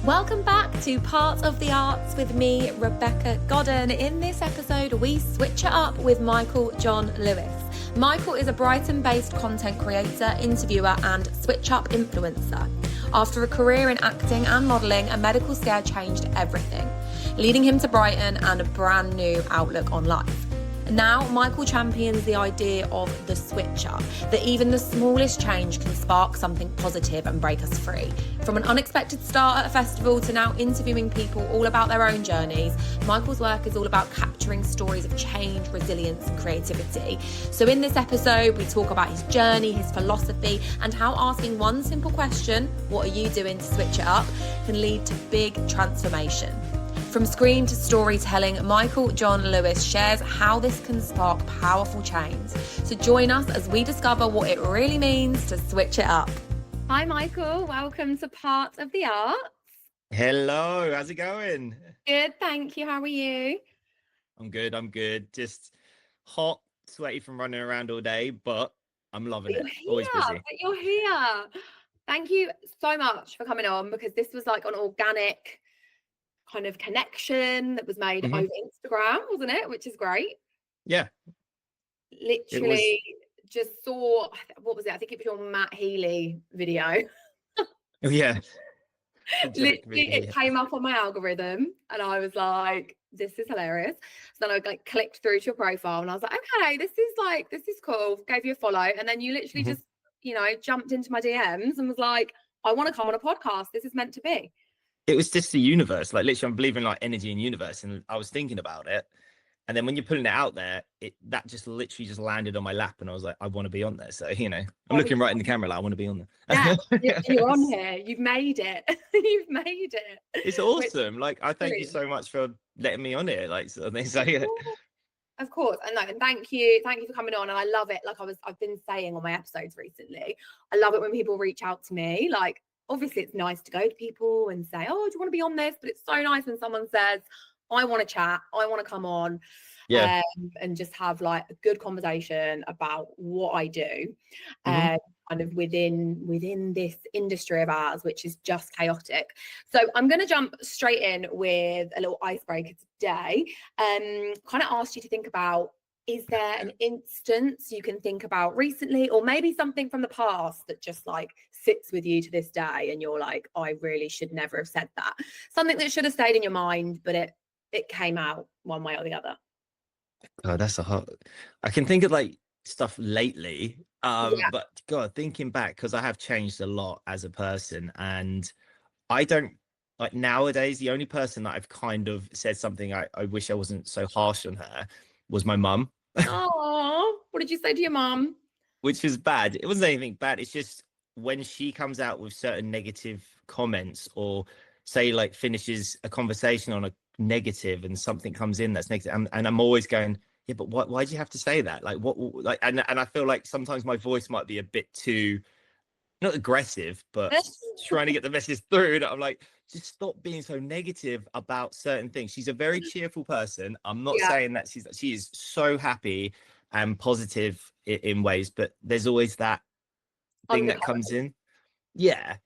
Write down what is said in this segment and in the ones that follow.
Welcome back to Part of the Arts with me, Rebecca Godden. In this episode, we switch it up with Michael John Lewis. Michael is a Brighton-based content creator, interviewer, and switch-up influencer. After a career in acting and modelling, a medical scare changed everything, leading him to Brighton and a brand new outlook on life. Now, Michael champions the idea of the switch up, that even the smallest change can spark something positive and break us free. From an unexpected start at a festival to now interviewing people all about their own journeys, Michael's work is all about capturing stories of change, resilience, and creativity. So in this episode, we talk about his journey, his philosophy, and how asking one simple question, what are you doing to switch it up, can lead to big transformation. From screen to storytelling, Michael John Lewis shares how this can spark powerful change. So join us as we discover what it really means to switch it up. Hi, Michael. Welcome to Part of the Arts. Hello, how's it going? Good, thank you. How are you? I'm good. Just hot, sweaty from running around all day, but I'm loving it. Always busy. But you're here. Thank you so much for coming on, because this was like an organic kind of connection that was made over Instagram, wasn't it? Which is great. Yeah. Literally just saw, what was it? I think it was your Matt Healy video. Oh, yeah. Literally, it came up on my algorithm and I was like, this is hilarious. So then I like clicked through to your profile and I was like, okay, this is cool. Gave you a follow. And then you literally just, jumped into my DMs and was like, I want to come on a podcast. This is meant to be. It was just the universe. Like literally, I'm believing like energy and universe. And I was thinking about it. And then when you're putting it out there, that just literally just landed on my lap. And I was like, I want to be on there. So, I'm looking right in the camera like I want to be on there. Yeah, you're on here. You've made it. You've made it. It's awesome. Like, I thank you so much for letting me on here. Like, so they say it. Of course. And thank you for coming on. And I love it. Like I've been saying on my episodes recently, I love it when people reach out to me. Like, obviously it's nice to go to people and say, oh, do you want to be on this? But it's so nice when someone says, I want to chat, I want to come on, and just have like a good conversation about what I do, kind of within this industry of ours, which is just chaotic. So I'm going to jump straight in with a little icebreaker today. Kind of asked you to think about, is there an instance you can think about recently, or maybe something from the past that just like sits with you to this day and you're like, I really should never have said that? Something that should have stayed in your mind, but it came out one way or the other. Oh, that's I can think of like stuff lately. But God, thinking back, because I have changed a lot as a person, and I don't like nowadays, the only person that I've kind of said something I wish I wasn't so harsh on her was my mum. Oh, what did you say to your mum? Which is bad. It wasn't anything bad. It's just when she comes out with certain negative comments, or say like finishes a conversation on a negative and something comes in that's negative, and I'm always going, yeah, but why do you have to say that? Like what, like, and I feel like sometimes my voice might be a bit too, not aggressive, but trying to get the message through. That I'm like, just stop being so negative about certain things. She's a very cheerful person. I'm not saying that she is so happy and positive in ways, but there's always that thing that comes in. Yeah.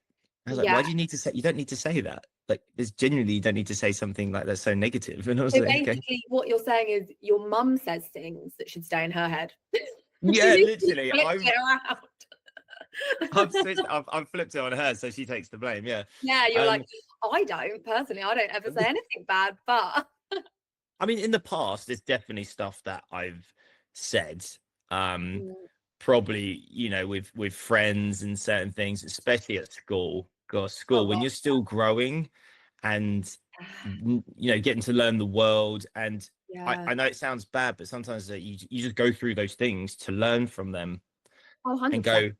I was like, why do you need to say, you don't need to say that. Like, there's genuinely, you don't need to say something like that's so negative. And I was so like, basically what you're saying is your mum says things that should stay in her head. Yeah, literally. I've flipped it on her, so she takes the blame. Yeah, you're like, I don't ever say anything bad, but I mean, in the past there's definitely stuff that I've said, probably with friends and certain things, especially at school. When you're still growing and getting to learn the world, and I know it sounds bad, but sometimes you just go through those things to learn from them. 100%. And go,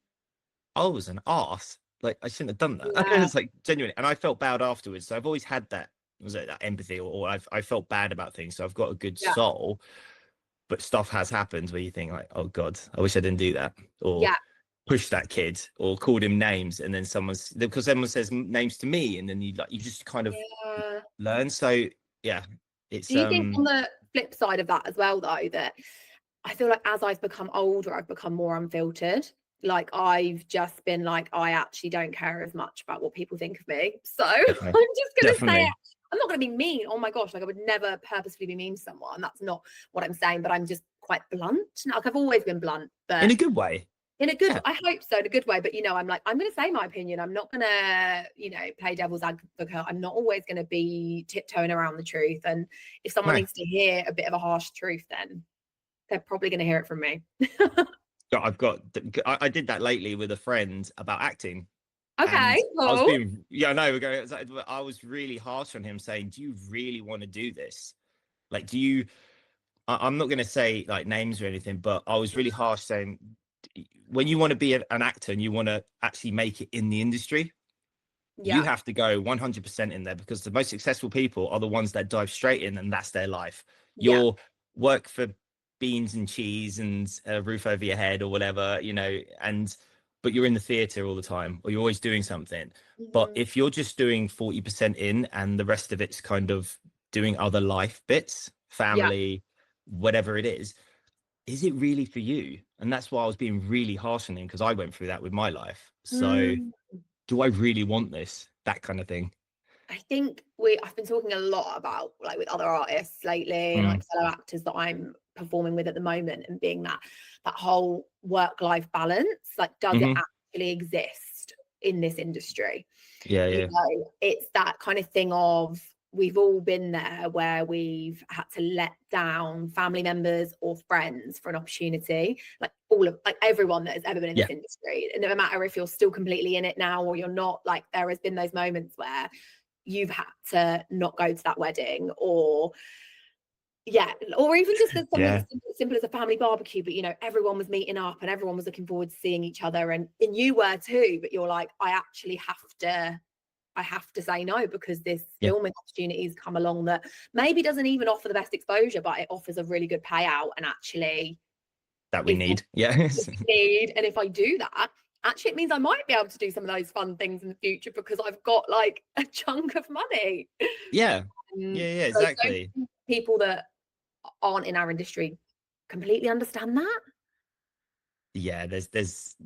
I was an arse. Like, I shouldn't have done that. It's like genuine. And I felt bad afterwards. So I've always had that empathy, or I felt bad about things. So I've got a good soul, but stuff has happened where you think like, oh God, I wish I didn't do that. Or push that kid, or called him names. And then someone says names to me, and then you just kind of learn. So yeah, it's. Do you think on the flip side of that as well, though, that I feel like as I've become older, I've become more unfiltered? Like, I've just been like, I actually don't care as much about what people think of me. So Definitely. I'm just going to say Definitely. it. I'm not going to be mean. Oh my gosh. Like, I would never purposefully be mean to someone. That's not what I'm saying, but I'm just quite blunt. Like, I've always been blunt, but In a good way. in a good, Yeah. I hope so, in a good way. But, you know, I'm like, I'm going to say my opinion. I'm not going to, you know, play devil's advocate. I'm not always going to be tiptoeing around the truth. And if someone No. needs to hear a bit of a harsh truth, then they're probably going to hear it from me. I did that lately with a friend about acting. Okay, And cool. I was being, I was really harsh on him, saying, do you really want to do this? Like, I'm not going to say like names or anything, but I was really harsh saying, when you want to be an actor and you want to actually make it in the industry, you have to go 100% in there, because the most successful people are the ones that dive straight in and that's their life. Your work for beans and cheese and a roof over your head or whatever, you know, but you're in the theater all the time, or you're always doing something. But if you're just doing 40% in and the rest of it's kind of doing other life bits, family, whatever it is it really for you? And that's why I was being really harsh on him, because I went through that with my life. So do I really want this? That kind of thing. I think I've been talking a lot about, like, with other artists lately and like fellow actors that I'm performing with at the moment, and being that whole work-life balance, like, does it actually exist in this industry? Yeah. You know, it's that kind of thing of, we've all been there where we've had to let down family members or friends for an opportunity. Like, everyone that has ever been in this industry, and no matter if you're still completely in it now or you're not, like, there has been those moments where you've had to not go to that wedding, or even just as something simple as a family barbecue, but, you know, everyone was meeting up and everyone was looking forward to seeing each other, and you were too, but you're like, I actually have to say no, because this filming opportunity's come along that maybe doesn't even offer the best exposure, but it offers a really good payout, and actually that we need. And if I do that, actually, it means I might be able to do some of those fun things in the future, because I've got like a chunk of money. Exactly. So people that aren't in our industry completely understand that.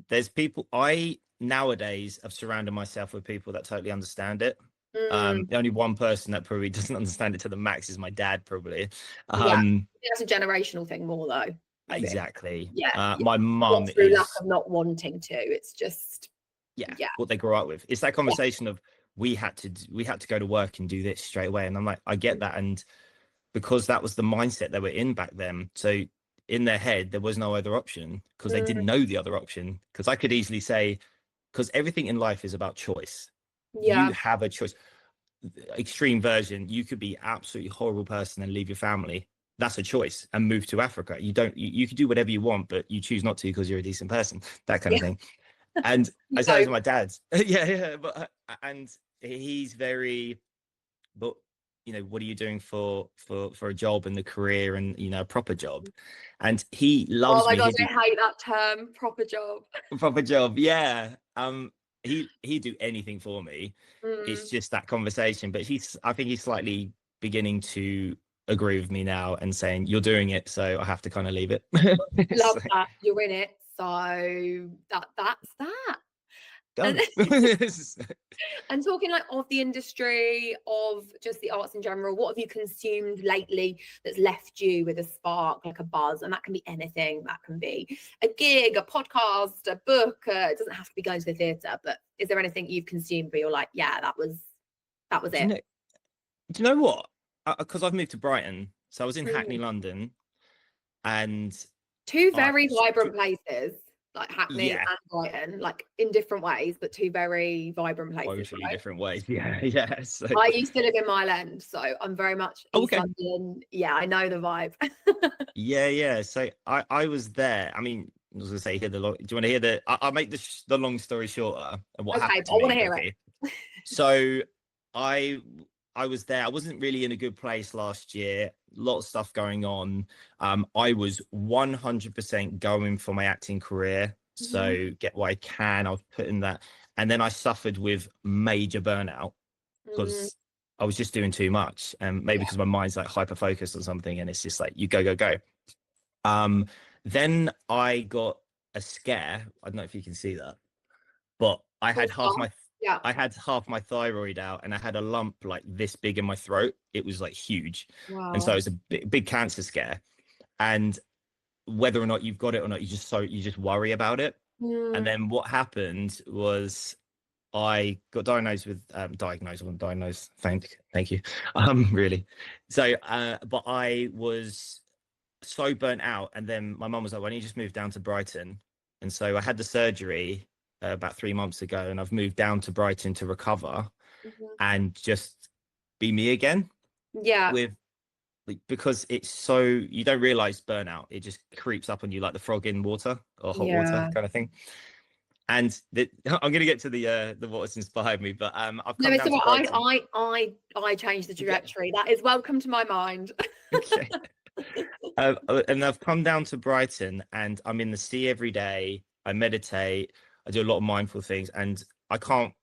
There's people, I nowadays have surrounded myself with people that totally understand it. The only one person that probably doesn't understand it to the max is my dad, probably. That's a generational thing more, though. Exactly. Yeah. My mum through lack of not wanting to. It's just what they grew up with. It's that conversation of we had to go to work and do this straight away, and I'm like, I get that, and because that was the mindset they were in back then, so in their head there was no other option, because they didn't know the other option. Because I could easily say, because everything in life is about choice. You have a choice. Extreme version, you could be absolutely horrible person and leave your family. That's a choice, and move to Africa. You could do whatever you want, but you choose not to because you're a decent person, that kind of thing. And I say to my dad, but and he's very, but you know, what are you doing for a job and the career and, you know, a proper job? And he loves oh my me. God, I hate that term, proper job. Proper job, he'd do anything for me. It's just that conversation, but I think he's slightly beginning to agree with me now and saying, you're doing it, so I have to kind of leave it. Love that, you're in it, so that's that. And talking like of the industry, of just the arts in general, what have you consumed lately that's left you with a spark, like a buzz? And that can be anything. That can be a gig, a podcast, a book. It doesn't have to be going to the theatre, but is there anything you've consumed where you're like, yeah, that was it? Do you know what? Because I've moved to Brighton, so I was in Hackney, London, and two very vibrant places, like Hackney and Brighton, like in different ways, but two very vibrant places. Right? Different ways. Yeah. So I used to live in Mile End, so I'm very much East London. Yeah, I know the vibe. yeah. So I was there. I mean, I was gonna say, do you want to hear I'll make the long story shorter and what happened to me. I want to hear it. So I was there. I wasn't really in a good place last year. A lot of stuff going on. I was 100% going for my acting career. So get what I can. I was putting that. And then I suffered with major burnout because I was just doing too much. And maybe because my mind's like hyper focused on something, and it's just like, you go. Then I got a scare. I don't know if you can see that, but I had Yeah. half my thyroid out, and I had a lump like this big in my throat. It was like huge, and so Wow. it was a big cancer scare. And whether or not you've got it or not, you just worry about it. And Mm. then what happened was I got diagnosed with diagnosed. Thank you. Really. So, but I was so burnt out, and then my mum was like, "Why don't you just move down to Brighton?" And so I had the surgery about 3 months ago, and I've moved down to Brighton to recover Mhm. and just be me again. Yeah. With like, because it's so you don't realize burnout, it just creeps up on you like the frog in water or hot water Yeah. kind of thing. And I'm gonna get to the water inspired me, but I've No, come it's down to all Brighton. right. I changed the Okay. trajectory. That is welcome to my mind. Okay. And I've come down to Brighton, and I'm in the sea every day. I meditate. I do a lot of mindful things, and I can't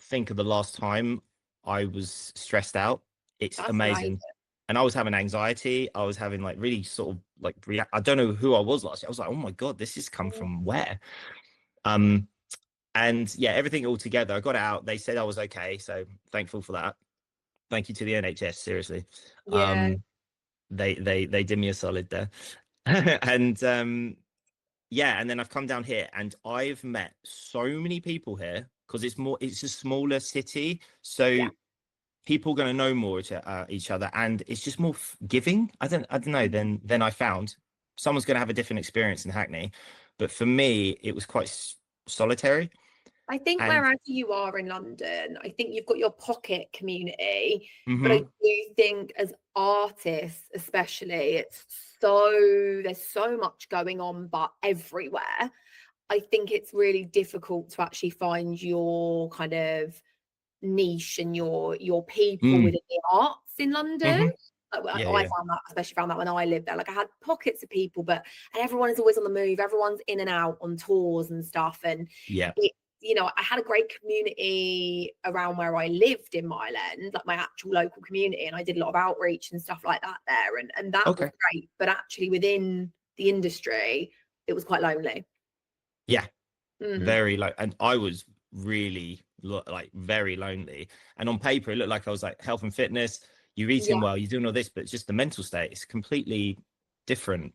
think of the last time I was stressed out. It's That's amazing. amazing. And I was having anxiety. I was having like really sort of like I don't know who I was last year. I was like, oh my God, this has come from where? Um, and yeah, everything all together. I got out. They said I was okay. So thankful for that. Thank you to the NHS, seriously. Yeah. Um, they did me a solid there. And yeah, and then I've come down here and I've met so many people here because it's a smaller city, so Yeah. people are going to know more each other, and it's just more giving. I don't know. Then I found someone's going to have a different experience in Hackney, but for me it was quite solitary. I think And wherever you are in London, I think you've got your pocket community, but I mhm, do think as artists, especially, there's so much going on, but everywhere. I think it's really difficult to actually find your kind of niche and your people mm, within the arts in London. mhm, Like, yeah, I yeah, found that, especially found that when I lived there. Like I had pockets of people, but and everyone is always on the move. Everyone's in and out on tours and stuff. And yeah. it, I had a great community around where I lived in Mile End, like my actual local community, and I did a lot of outreach and stuff like that there, and that was Okay, great. But actually, within the industry, it was quite lonely. yeah. Mm. Very like, and I was really like very lonely. And on paper, it looked like I was like health and fitness. You're eating Yeah. well, you're doing all this, but it's just the mental state. It's completely different.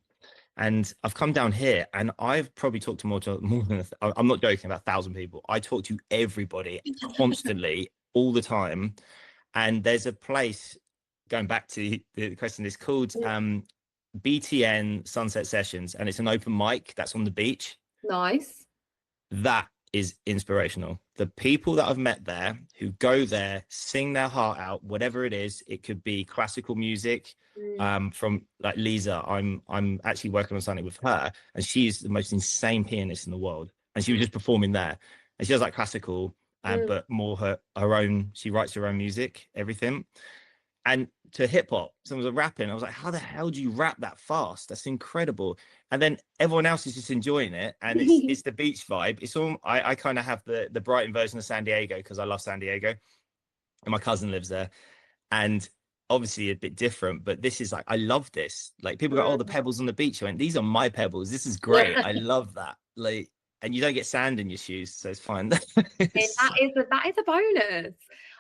And I've come down here, and I've probably talked to more than I'm not joking, about 1,000 people. I talk to everybody constantly, all the time. And there's a place going back to the question. It's called BTN Sunset Sessions, and it's an open mic that's on the beach. Nice. That is inspirational. The people that I've met there who go there, sing their heart out, whatever it is, it could be classical music. Mm. From like Lisa, I'm actually working on something with her, and she's the most insane pianist in the world. And she was just performing there, and she does like classical, Mm. but more her own. She writes her own music, everything. And to hip hop, someone was rapping. I was like, how the hell do you rap that fast? That's incredible. And then everyone else is just enjoying it, and it's the beach vibe. It's all I kind of have the Brighton version of San Diego because I love San Diego, and my cousin lives there. And obviously a bit different, but this is like I love this. Like people go, oh, the Mm. pebbles on the beach. I went, these are my pebbles. This is great. Yeah. I love that. Like, and you don't get sand in your shoes, so it's fine. And that is a bonus.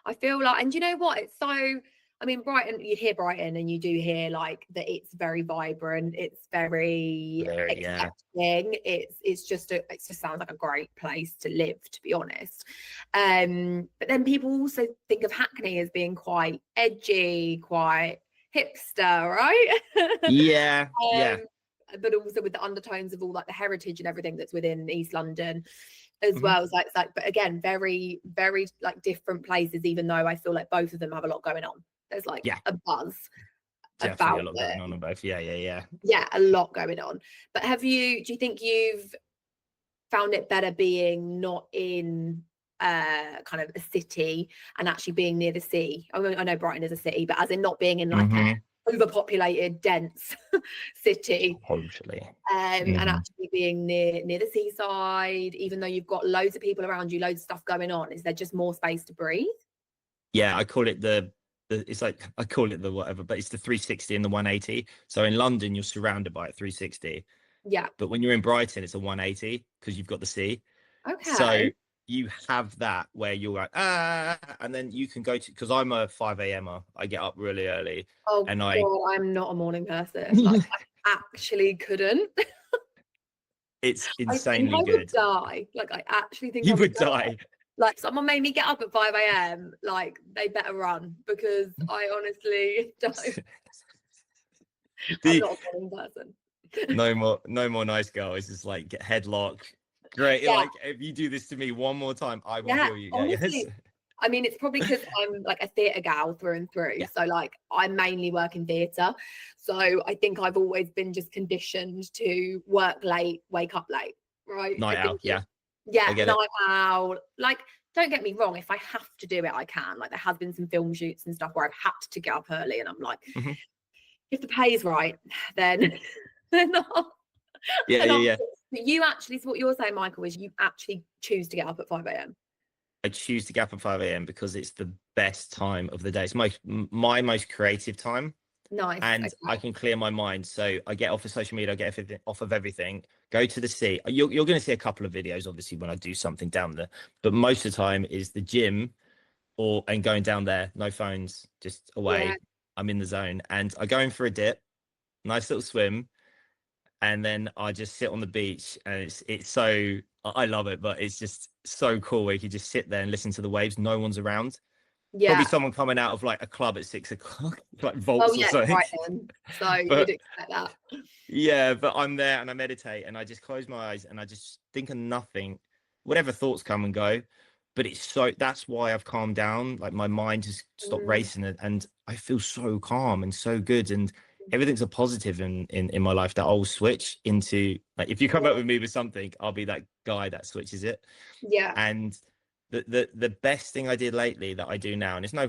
I feel like, and you know what? It's so. I mean, Brighton. You hear Brighton, and you do hear like that. It's very vibrant. It's very Very, yeah. accepting. It's just it just sounds like a great place to live, to be honest. But then people also think of Hackney as being quite edgy, quite hipster, right? Yeah, yeah. um, but also with the undertones of all like the heritage and everything that's within East London as Mhm. well. So it's like, but again, very, very like different places, even though I feel like both of them have a lot going on. There's like Yeah, a buzz definitely about a lot going on them. both. Yeah, yeah, yeah. Yeah, a lot going on. But do you think you've found it better being not in kind of a city and actually being near the sea? I know Brighton is a city, but as in not being in like Mm-hmm. overpopulated, dense city, Totally. and Mhm. actually being near the seaside, even though you've got loads of people around you, loads of stuff going on, is there just more space to breathe? Yeah, I call it it's like I call it the whatever, but it's the 360 and the 180. So in London, you're surrounded by it 360. Yeah. But when you're in Brighton, it's a 180 because you've got the sea. So Okay. you have that where you're like, and then you can go to, because I'm a 5 a.m.er. I get up really early Oh and I, God, I'm not a morning person. Like, I actually couldn't. it's I think insanely I would good. die. Like, I actually think I You would would die. die. Like, someone made me get up at 5 a.m. Like, they better run because I honestly don't. I'm The not a morning person. no more nice girl. It's just like get headlock. Great. Yeah, Like if you do this to me one more time, I will yeah. kill you. Yeah, yes. Honestly, I mean, it's probably because I'm like a theatre gal through and through. Yeah. So, like, I mainly work in theatre. So, I think I've always been just conditioned to work late, wake up late, right? I Night think, owl. Yeah. yeah, I get it. night owl. Like, don't get me wrong, if I have to do it, I can. Like, there has been some film shoots and stuff where I've had to get up early, and I'm like, Mhm. if the pay's right, then then I'll, Yeah, then yeah, I'll. yeah. But you actually, so what you're saying, Michael, is you actually choose to get up at 5 a.m. I choose to get up at 5 a.m. because it's the best time of the day. It's my most creative time. Nice. And I Okay. can clear my mind. So I get off of social media, I get everything off of everything, go to the sea. You're going to see a couple of videos, obviously, when I do something down there. But most of the time is the gym and going down there, no phones, just Yeah. away. I'm in the zone. And I go in for a dip, nice little swim, and then I just sit on the beach. And it's so I love it, but it's just so cool where you can just sit there and listen to the waves. No one's around. Probably Yeah. someone coming out of like a club at 6 o'clock, like Oh, Volts or yeah, something. right then. So you'd But expect that. yeah, but I'm there and I meditate and I just close my eyes and I just think of nothing, whatever thoughts come and go. But that's why I've calmed down. Like my mind has stopped Mm, racing and I feel so calm and so good. And everything's a positive in my life that I'll switch into, like, if you come up with me with something, I'll be that guy that switches it. yeah. And the best thing I did lately that I do now, and it's no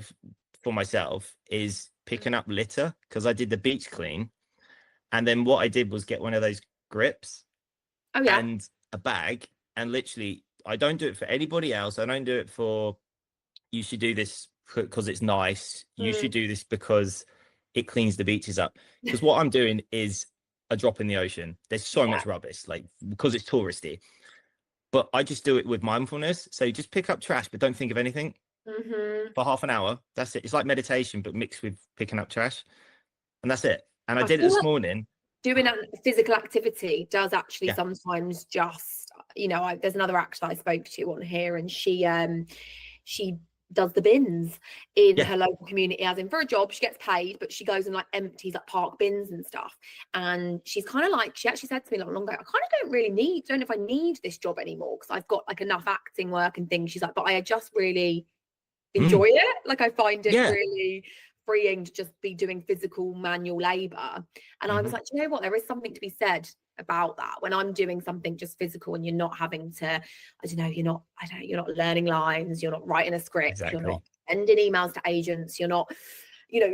for myself, is picking up litter because I did the beach clean. And then what I did was get one of those grips Oh, yeah. and a bag. And literally, I don't do it for anybody else. I don't do it for, you should do this because it's nice. You Mm, should do this because it cleans the beaches up. Because what I'm doing is a drop in the ocean. There's so yeah. much rubbish, like, because it's touristy. But I just do it with mindfulness. So just pick up trash, but don't think of anything Mm-hmm. for half an hour. That's it. It's like meditation, but mixed with picking up trash. And that's it. And I I did it feel this like morning. doing a physical activity does actually Yeah. sometimes just, there's another actor I spoke to on here, and she does the bins in Yeah. her local community, as in for a job. She gets paid, but she goes and like empties like park bins and stuff. And she's kind of like, she actually said to me not long ago, I kind of don't know if I need this job anymore because I've got like enough acting work and things. She's like, but I just really enjoy it. Like, I find it Yeah. really freeing to just be doing physical manual labor. And I was like, you know what, there is something to be said about that when I'm doing something just physical and you're not having to, you're not learning lines, you're not writing a script, you're not Exactly. sending emails to agents, you're not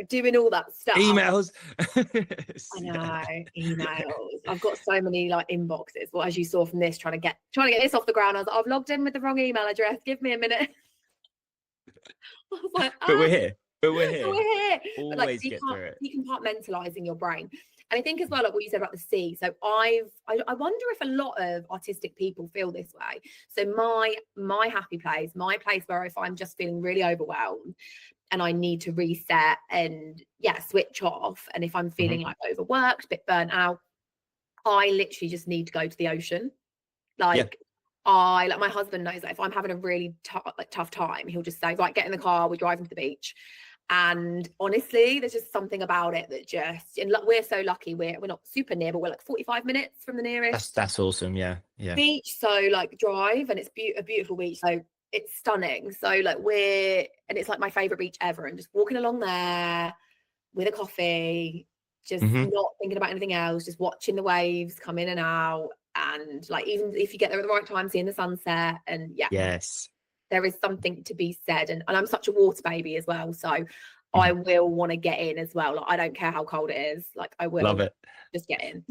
doing all that stuff. Emails. I know, emails. I've got so many like inboxes. Well, as you saw from this, trying to get this off the ground, I was like, I've logged in with the wrong email address, give me a minute. I was like, But we're here. We're here. But like Always get through it. decompartmentalizing your brain. And I think as well, like what you said about the sea. So I wonder if a lot of autistic people feel this way. So my happy place, my place where if I'm just feeling really overwhelmed and I need to reset and switch off. And if I'm feeling like overworked, a bit burnt out, I literally just need to go to the ocean. Like, my husband knows that if I'm having a really tough time, he'll just say, right, get in the car, we're driving to the beach. And honestly, there's just something about it that and we're so lucky, we're not super near, but we're like 45 minutes from the nearest That's awesome. Yeah. beach. So like drive, and it's a beautiful beach. So it's stunning. So like and it's like my favorite beach ever. And just walking along there with a coffee, just not thinking about anything else, just watching the waves come in and out. And like, even if you get there at the right time, seeing the sunset, and Yes. there is something to be said. And I'm such a water baby as well, so I will want to get in as well. Like, I don't care how cold it is, like I will Love it. just get in.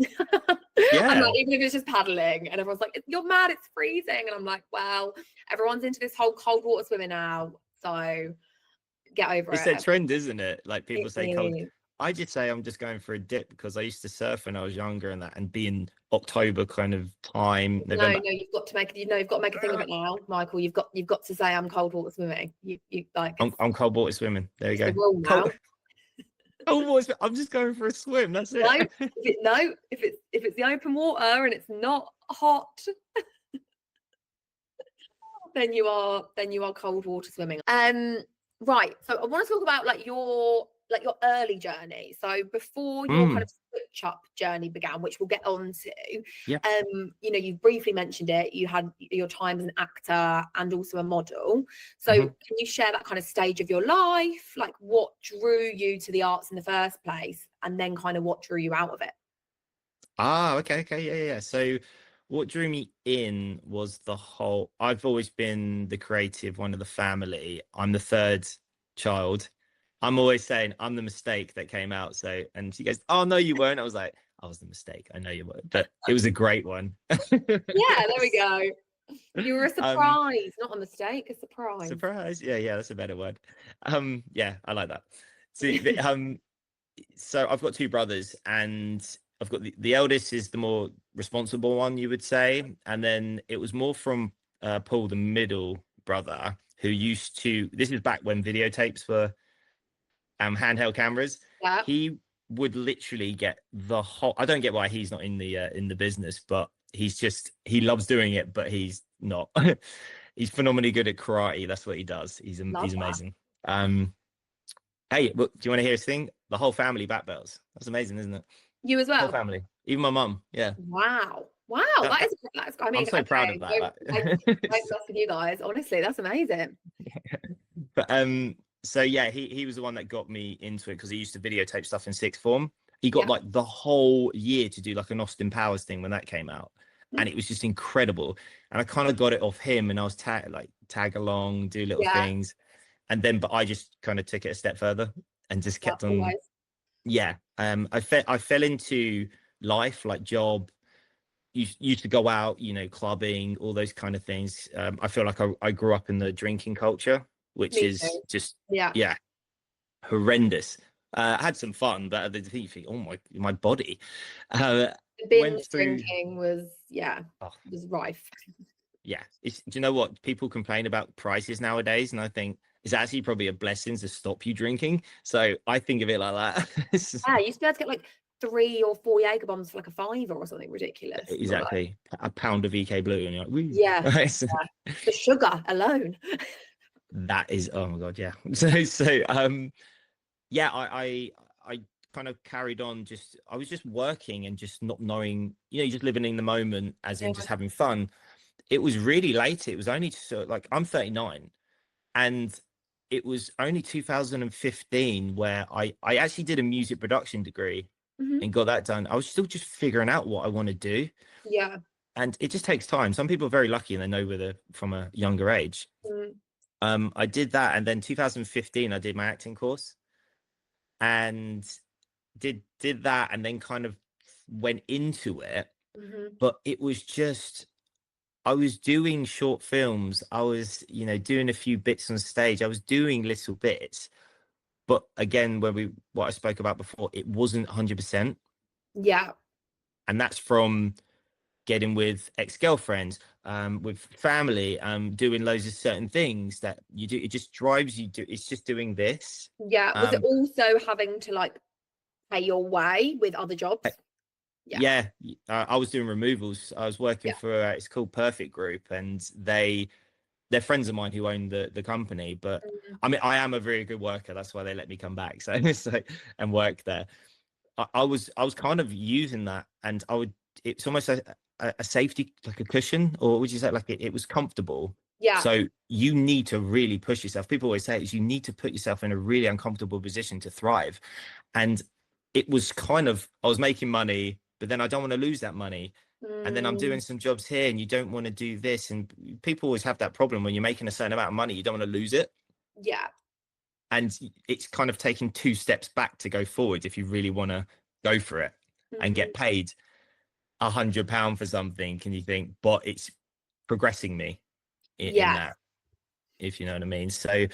Yeah. And like, even if it's just paddling, and everyone's like, you're mad, it's freezing, and I'm like, well, everyone's into this whole cold water swimming now, so get over It's it. a trend, isn't it? Like people say cold. I just say I'm just going for a dip because I used to surf when I was younger and be in October kind of time, No, November. you've got to make you've got to make a thing of it now, Michael. You've got to say I'm cold water swimming. You like I'm cold water swimming. There you it's the go. rule now. Cold water. I'm just going for a swim. That's it. If it's the open water and it's not hot, then you are cold water swimming. Right. So I want to talk about like your early journey. So before your kind of switch up journey began, which we'll get on to. Yeah. You know, you briefly mentioned it. You had your time as an actor and also a model. So can you share that kind of stage of your life? Like what drew you to the arts in the first place, and then kind of what drew you out of it? Okay, yeah. So what drew me in was the whole, I've always been the creative one of the family. I'm the third child. I'm always saying I'm the mistake that came out. So, and she goes, "Oh no, you weren't." I was like, "I was the mistake. I know you weren't," but it was a great one. Yeah, there we go. You were a surprise, not a mistake, a surprise. Surprise. Yeah, that's a better word. Yeah, I like that. So I've got two brothers, and I've got the eldest is the more responsible one, you would say, and then it was more from Paul, the middle brother, who used to. This is back when videotapes were handheld cameras. Yeah. He would literally get the whole. I don't get why he's not in the business, but he loves doing it, but he's not. He's phenomenally good at karate. That's what he does. He's amazing. Hey, look, do you want to hear his thing? The whole family black belts. That's amazing, isn't it? You as well? Whole family, even my mum. Yeah. Wow. That's. I mean, I'm so proud of that. That's with you guys. Honestly, that's amazing. But so yeah, he was the one that got me into it because he used to videotape stuff in sixth form. He got like the whole year to do like an Austin Powers thing when that came out, and it was just incredible. And I kind of got it off him, and I was tag along, do little things. And then, but I just kind of took it a step further and just kept on. Always. Yeah. I fell into life, like job, used to go out, you know, clubbing, all those kind of things. I feel like I grew up in the drinking culture, which is just, horrendous. I had some fun, but the thing you think, oh my body. Binge drinking was rife. Yeah. Do you know what? People complain about prices nowadays, and I think it's actually probably a blessing to stop you drinking. So I think of it like that. You used to be able to get like 3 or 4 Jaeger bombs for like a £5 or something ridiculous. Exactly. A pound of EK Blue, and you're like, woo. Yeah. The sugar alone. That is, oh my God, yeah. Yeah, I kind of carried on. I was just working and just not knowing, you know, just living in the moment, as in just having fun. It was really late. It was only like I'm 39, and it was only 2015 where I actually did a music production degree and got that done. I was still just figuring out what I want to do. Yeah. And it just takes time. Some people are very lucky and they know from a younger age. I did that, and then 2015 I did my acting course and did that, and then kind of went into it. But it was just, I was doing short films. I was, you know, doing a few bits on stage. I was doing little bits. But again, what I spoke about before, it wasn't 100%. Yeah. And that's from getting with ex-girlfriends, with family, doing loads of certain things that you do. It just drives you to, it's just doing this. Yeah. Was it also having to like pay your way with other jobs? Yeah. I was doing removals. I was working for it's called Perfect Group, and they're friends of mine who own the company. But I mean, I am a very good worker. That's why they let me come back and work there. I was kind of using that, and it's almost a safety, like a cushion, or would you say like it was comfortable. Yeah. So you need to really push yourself. People always say you need to put yourself in a really uncomfortable position to thrive. And it was kind of, I was making money, but then I don't want to lose that money. And then I'm doing some jobs here, and you don't want to do this. And people always have that problem when you're making a certain amount of money, you don't want to lose it. Yeah. And it's kind of taking 2 steps back to go forward if you really want to go for it and get paid £100 for something. Can you think, but it's progressing me in that, if you know what I mean. So,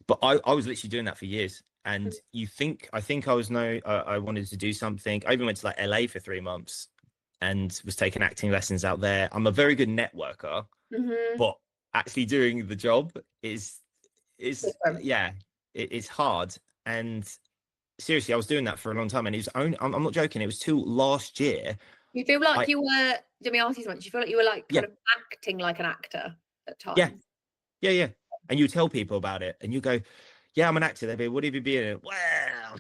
but I was literally doing that for years. And I think I wanted to do something. I even went to like LA for 3 months and was taking acting lessons out there. I'm a very good networker, but actually doing the job is yeah, it's hard. And seriously, I was doing that for a long time, and it was only, I'm not joking, it was till last year. You feel like you were, let me ask you something, you feel like you were like kind of acting like an actor at times? Yeah. And you tell people about it, and you go, yeah, I'm an actor. They'd be, what have you been in? Well,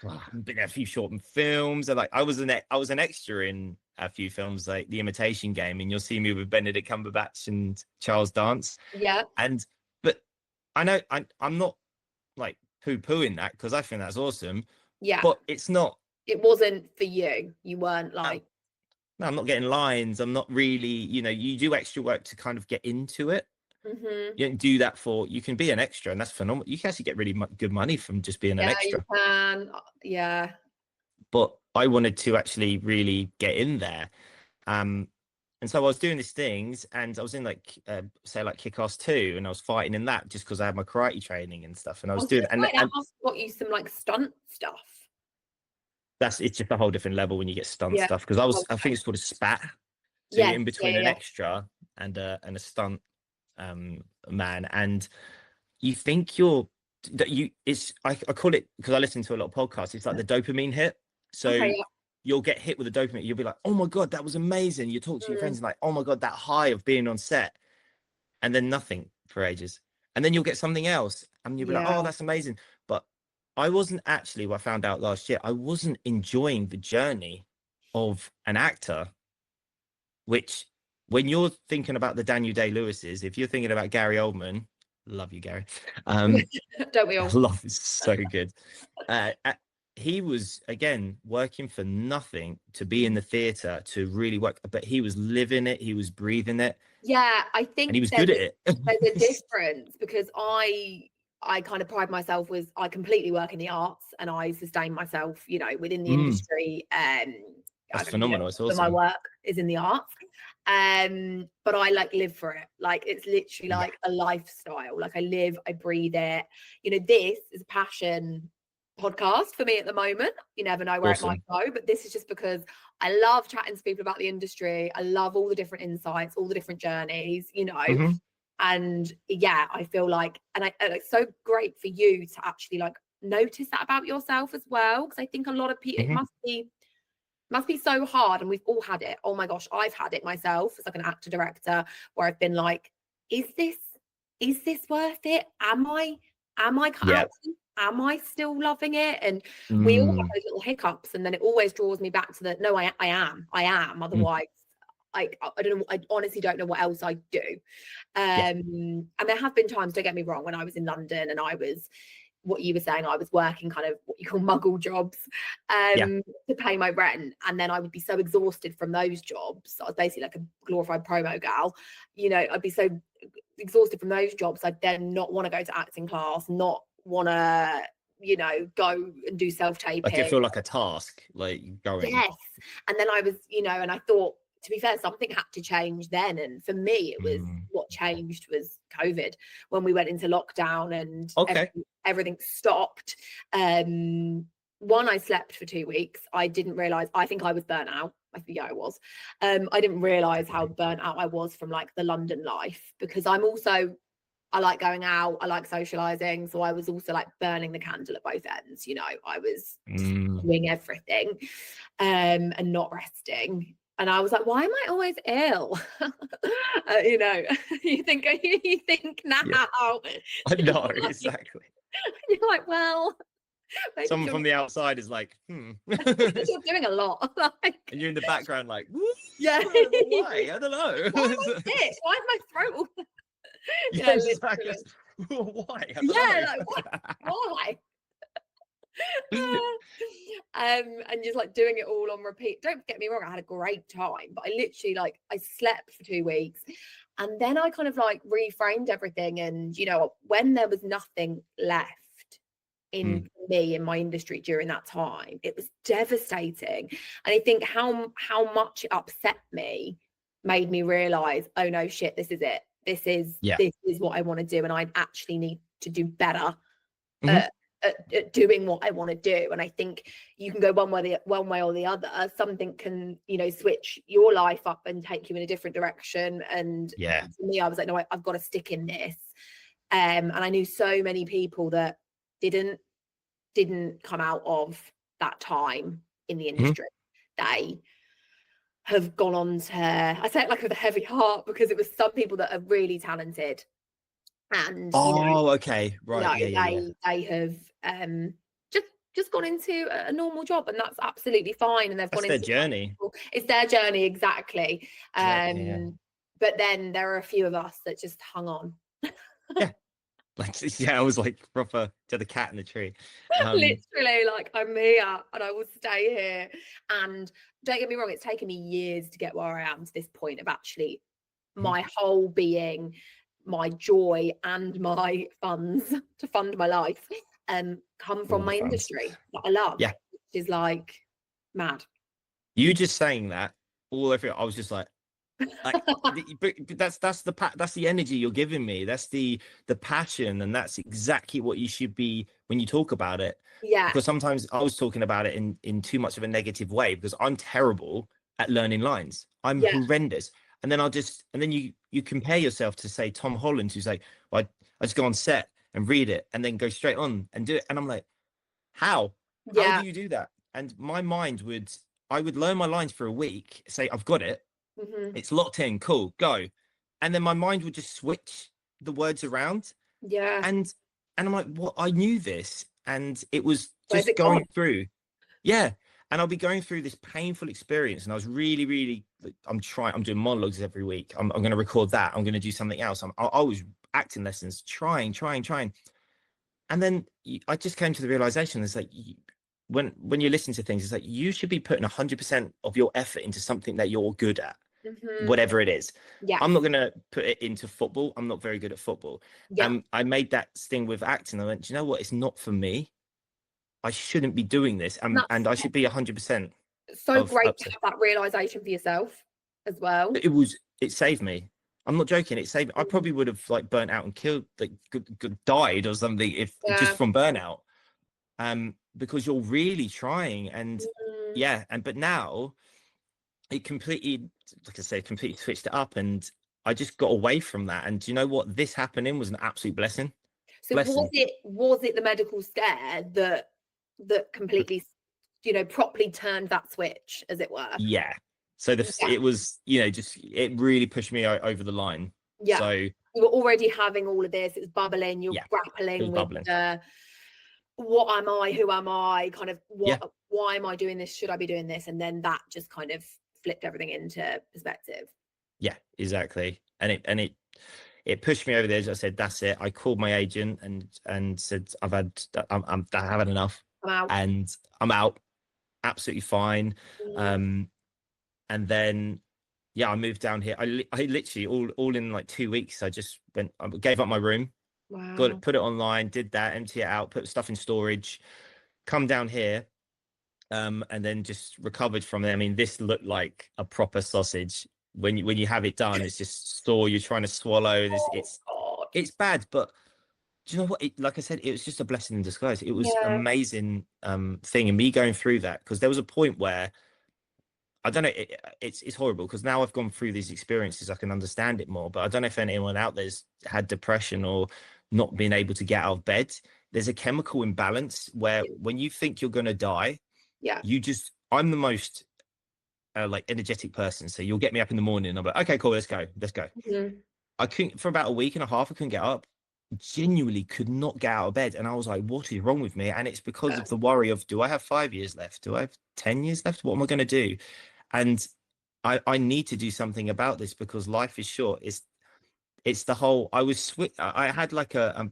I've been in a few short films. And like, I was an extra in a few films, like The Imitation Game, and you'll see me with Benedict Cumberbatch and Charles Dance. Yeah. But I know I'm not like poo-pooing that, because I think that's awesome. Yeah. But it's not. It wasn't for you. You weren't like. No, I'm not getting lines. I'm not really, you do extra work to kind of get into it. You don't do that you can be an extra, and that's phenomenal. You can actually get really good money from just being an extra. You can. Yeah. But I wanted to actually really get in there. And so I was doing these things, and I was in like, say like Kick-Ass 2, and I was fighting in that just because I had my karate training and stuff. And I was doing that must have got you some like stunt stuff. It's just a whole different level when you get stunt stuff, because I think it's called a spat. So you're in between an extra and a stunt man, and you think I call it, because I listen to a lot of podcasts, it's like the dopamine hit. So you'll get hit with the dopamine, you'll be like, oh my god, that was amazing. You talk to your friends and like, oh my god, that high of being on set, and then nothing for ages, and then you'll get something else and you'll be like, oh, that's amazing. But I wasn't actually, what I found out last year, I wasn't enjoying the journey of an actor, which, when you're thinking about the Daniel Day-Lewis's, if you're thinking about Gary Oldman, love you, Gary. Don't we all? Love is so good. He was, again, working for nothing to be in the theatre, to really work, but he was living it, he was breathing it. Yeah, I think, and he was good at it. There's a difference, because I kind of pride myself was I completely work in the arts, and I sustain myself, within the industry. That's phenomenal. It's awesome. My work is in the arts. But I like live for it. Like, it's literally like a lifestyle. Like, I live, I breathe it. This is a passion podcast for me at the moment. You never know where it might go, but this is just because I love chatting to people about the industry. I love all the different insights, all the different journeys, and I feel like, and it's so great for you to actually like notice that about yourself as well, because I think a lot of people, it must be so hard, and we've all had it. Oh my gosh, I've had it myself as like an actor director, where I've been like, is this worth it? Am I cut out? Am I still loving it? And we all have those little hiccups, and then it always draws me back to the, no, I am. Otherwise, I don't know. I honestly don't know what else I do. And there have been times, don't get me wrong, when I was in London and I was, what you were saying, I was working kind of what you call muggle jobs to pay my rent, and then I would be so exhausted from those jobs. I was basically like a glorified promo gal. I'd be so exhausted from those jobs, I'd then not want to go to acting class, not want to go and do self-taping. Like, it feel like a task, like going. Yes. And then I was, and I thought, to be fair, something had to change then. And for me, it was what changed was COVID, when we went into lockdown and everything stopped. One, I slept for 2 weeks. I didn't realize, I think I was burnt out. I think I was. I didn't realize how burnt out I was from like the London life, because I like going out, I like socializing. So I was also like burning the candle at both ends. I was doing everything and not resting. And I was like, why am I always ill? You think now. Yeah. I know, exactly. You're like, well, someone from the outside is like, you're doing a lot. Like, and you're in the background like, yeah. Why? I don't know. Why am I sick? Why is my throat? Exactly. Why? I don't know. Like, why? And just like doing it all on repeat. Don't get me wrong, I had a great time, but I literally I slept for 2 weeks, and then I kind of like reframed everything. And when there was nothing left in me in my industry during that time, it was devastating. And I think how much it upset me made me realize, oh no, shit, this is it. This is what I want to do, and I actually need to do better at doing what I want to do. And I think you can go one way or the other. Something can, you know, switch your life up and take you in a different direction. And for me, I was like, no, I've got to stick in this. And I knew so many people that didn't come out of that time in the industry. They have gone on to, I say it like with a heavy heart, because it was some people that are really talented. And okay, right, they have just gone into a normal job, and that's absolutely fine. And they've that's gone their into journey. It's their journey, exactly. But then there are a few of us that just hung on. I was like proper to the cat in the tree. Literally, like, I'm here and I will stay here. And don't get me wrong, it's taken me years to get where I am to this point of actually my whole being, my joy and my funds to fund my life come from my industry that I love, which is like mad. You just saying that all over, I was just like but that's the energy you're giving me. That's the passion, and that's exactly what you should be when you talk about it. Because sometimes I was talking about it in too much of a negative way, because I'm terrible at learning lines. I'm horrendous. And then you compare yourself to, say, Tom Holland, who's like, well, I just go on set and read it and then go straight on and do it. And I'm like, how do you do that? And my mind I would learn my lines for a week, say I've got it, it's locked in, cool, go. And then my mind would just switch the words around. And I'm like, what? I knew this. And it was just going through. Yeah. And I'll be going through this painful experience. And I was really, really, I'm doing monologues every week. I'm going to record that. I'm going to do something else. I was acting lessons, trying. And then I just came to the realization, it's like, when you listen to things, it's like, you should be putting 100% of your effort into something that you're good at, whatever it is. I'm not going to put it into football. I'm not very good at football. I made that thing with acting. I went, do you know what? It's not for me. I shouldn't be doing this. And I should be 100%. So great to have that realization for yourself as well. It saved me. I'm not joking. It saved me. I probably would have like burnt out and killed, like died or something if just from burnout. Because you're really trying, and but now it completely, like I say, completely switched it up, and I just got away from that. And do you know what? This happening was an absolute blessing. So was it the medical scare that completely, you know, properly turned that switch, as it were? Yeah. So it was, you know, just it really pushed me over the line. Yeah. So you were already having all of this. It was bubbling. You're grappling with what am I? Who am I? Kind of why am I doing this? Should I be doing this? And then that just kind of flipped everything into perspective. Yeah, exactly. And it pushed me over the edge. I said, that's it. I called my agent and said, I haven't enough. I'm out. And I'm out. Absolutely fine. And then, I moved down here. I literally all in like 2 weeks. I just gave up my room. Wow. Put it online, did that, empty it out, put stuff in storage, come down here, and then just recovered from it. I mean, this looked like a proper sausage. When you have it done, it's just sore. You're trying to swallow. It's bad, but do you know what? Like I said, it was just a blessing in disguise. It was amazing thing, and me going through that, because there was a point where I don't know. It's horrible, because now I've gone through these experiences, I can understand it more. But I don't know if anyone out there's had depression or not being able to get out of bed. There's a chemical imbalance where when you think you're going to die, I'm the most like energetic person. So you'll get me up in the morning and I'm like, okay, cool, let's go. I couldn't, for about a week and a half, I couldn't get up. Genuinely could not get out of bed. And I was like, what is wrong with me? And it's because of the worry of, do I have 5 years left? Do I have 10 years left? What am I going to do? And I need to do something about this, because life is short. It's the whole, I had like a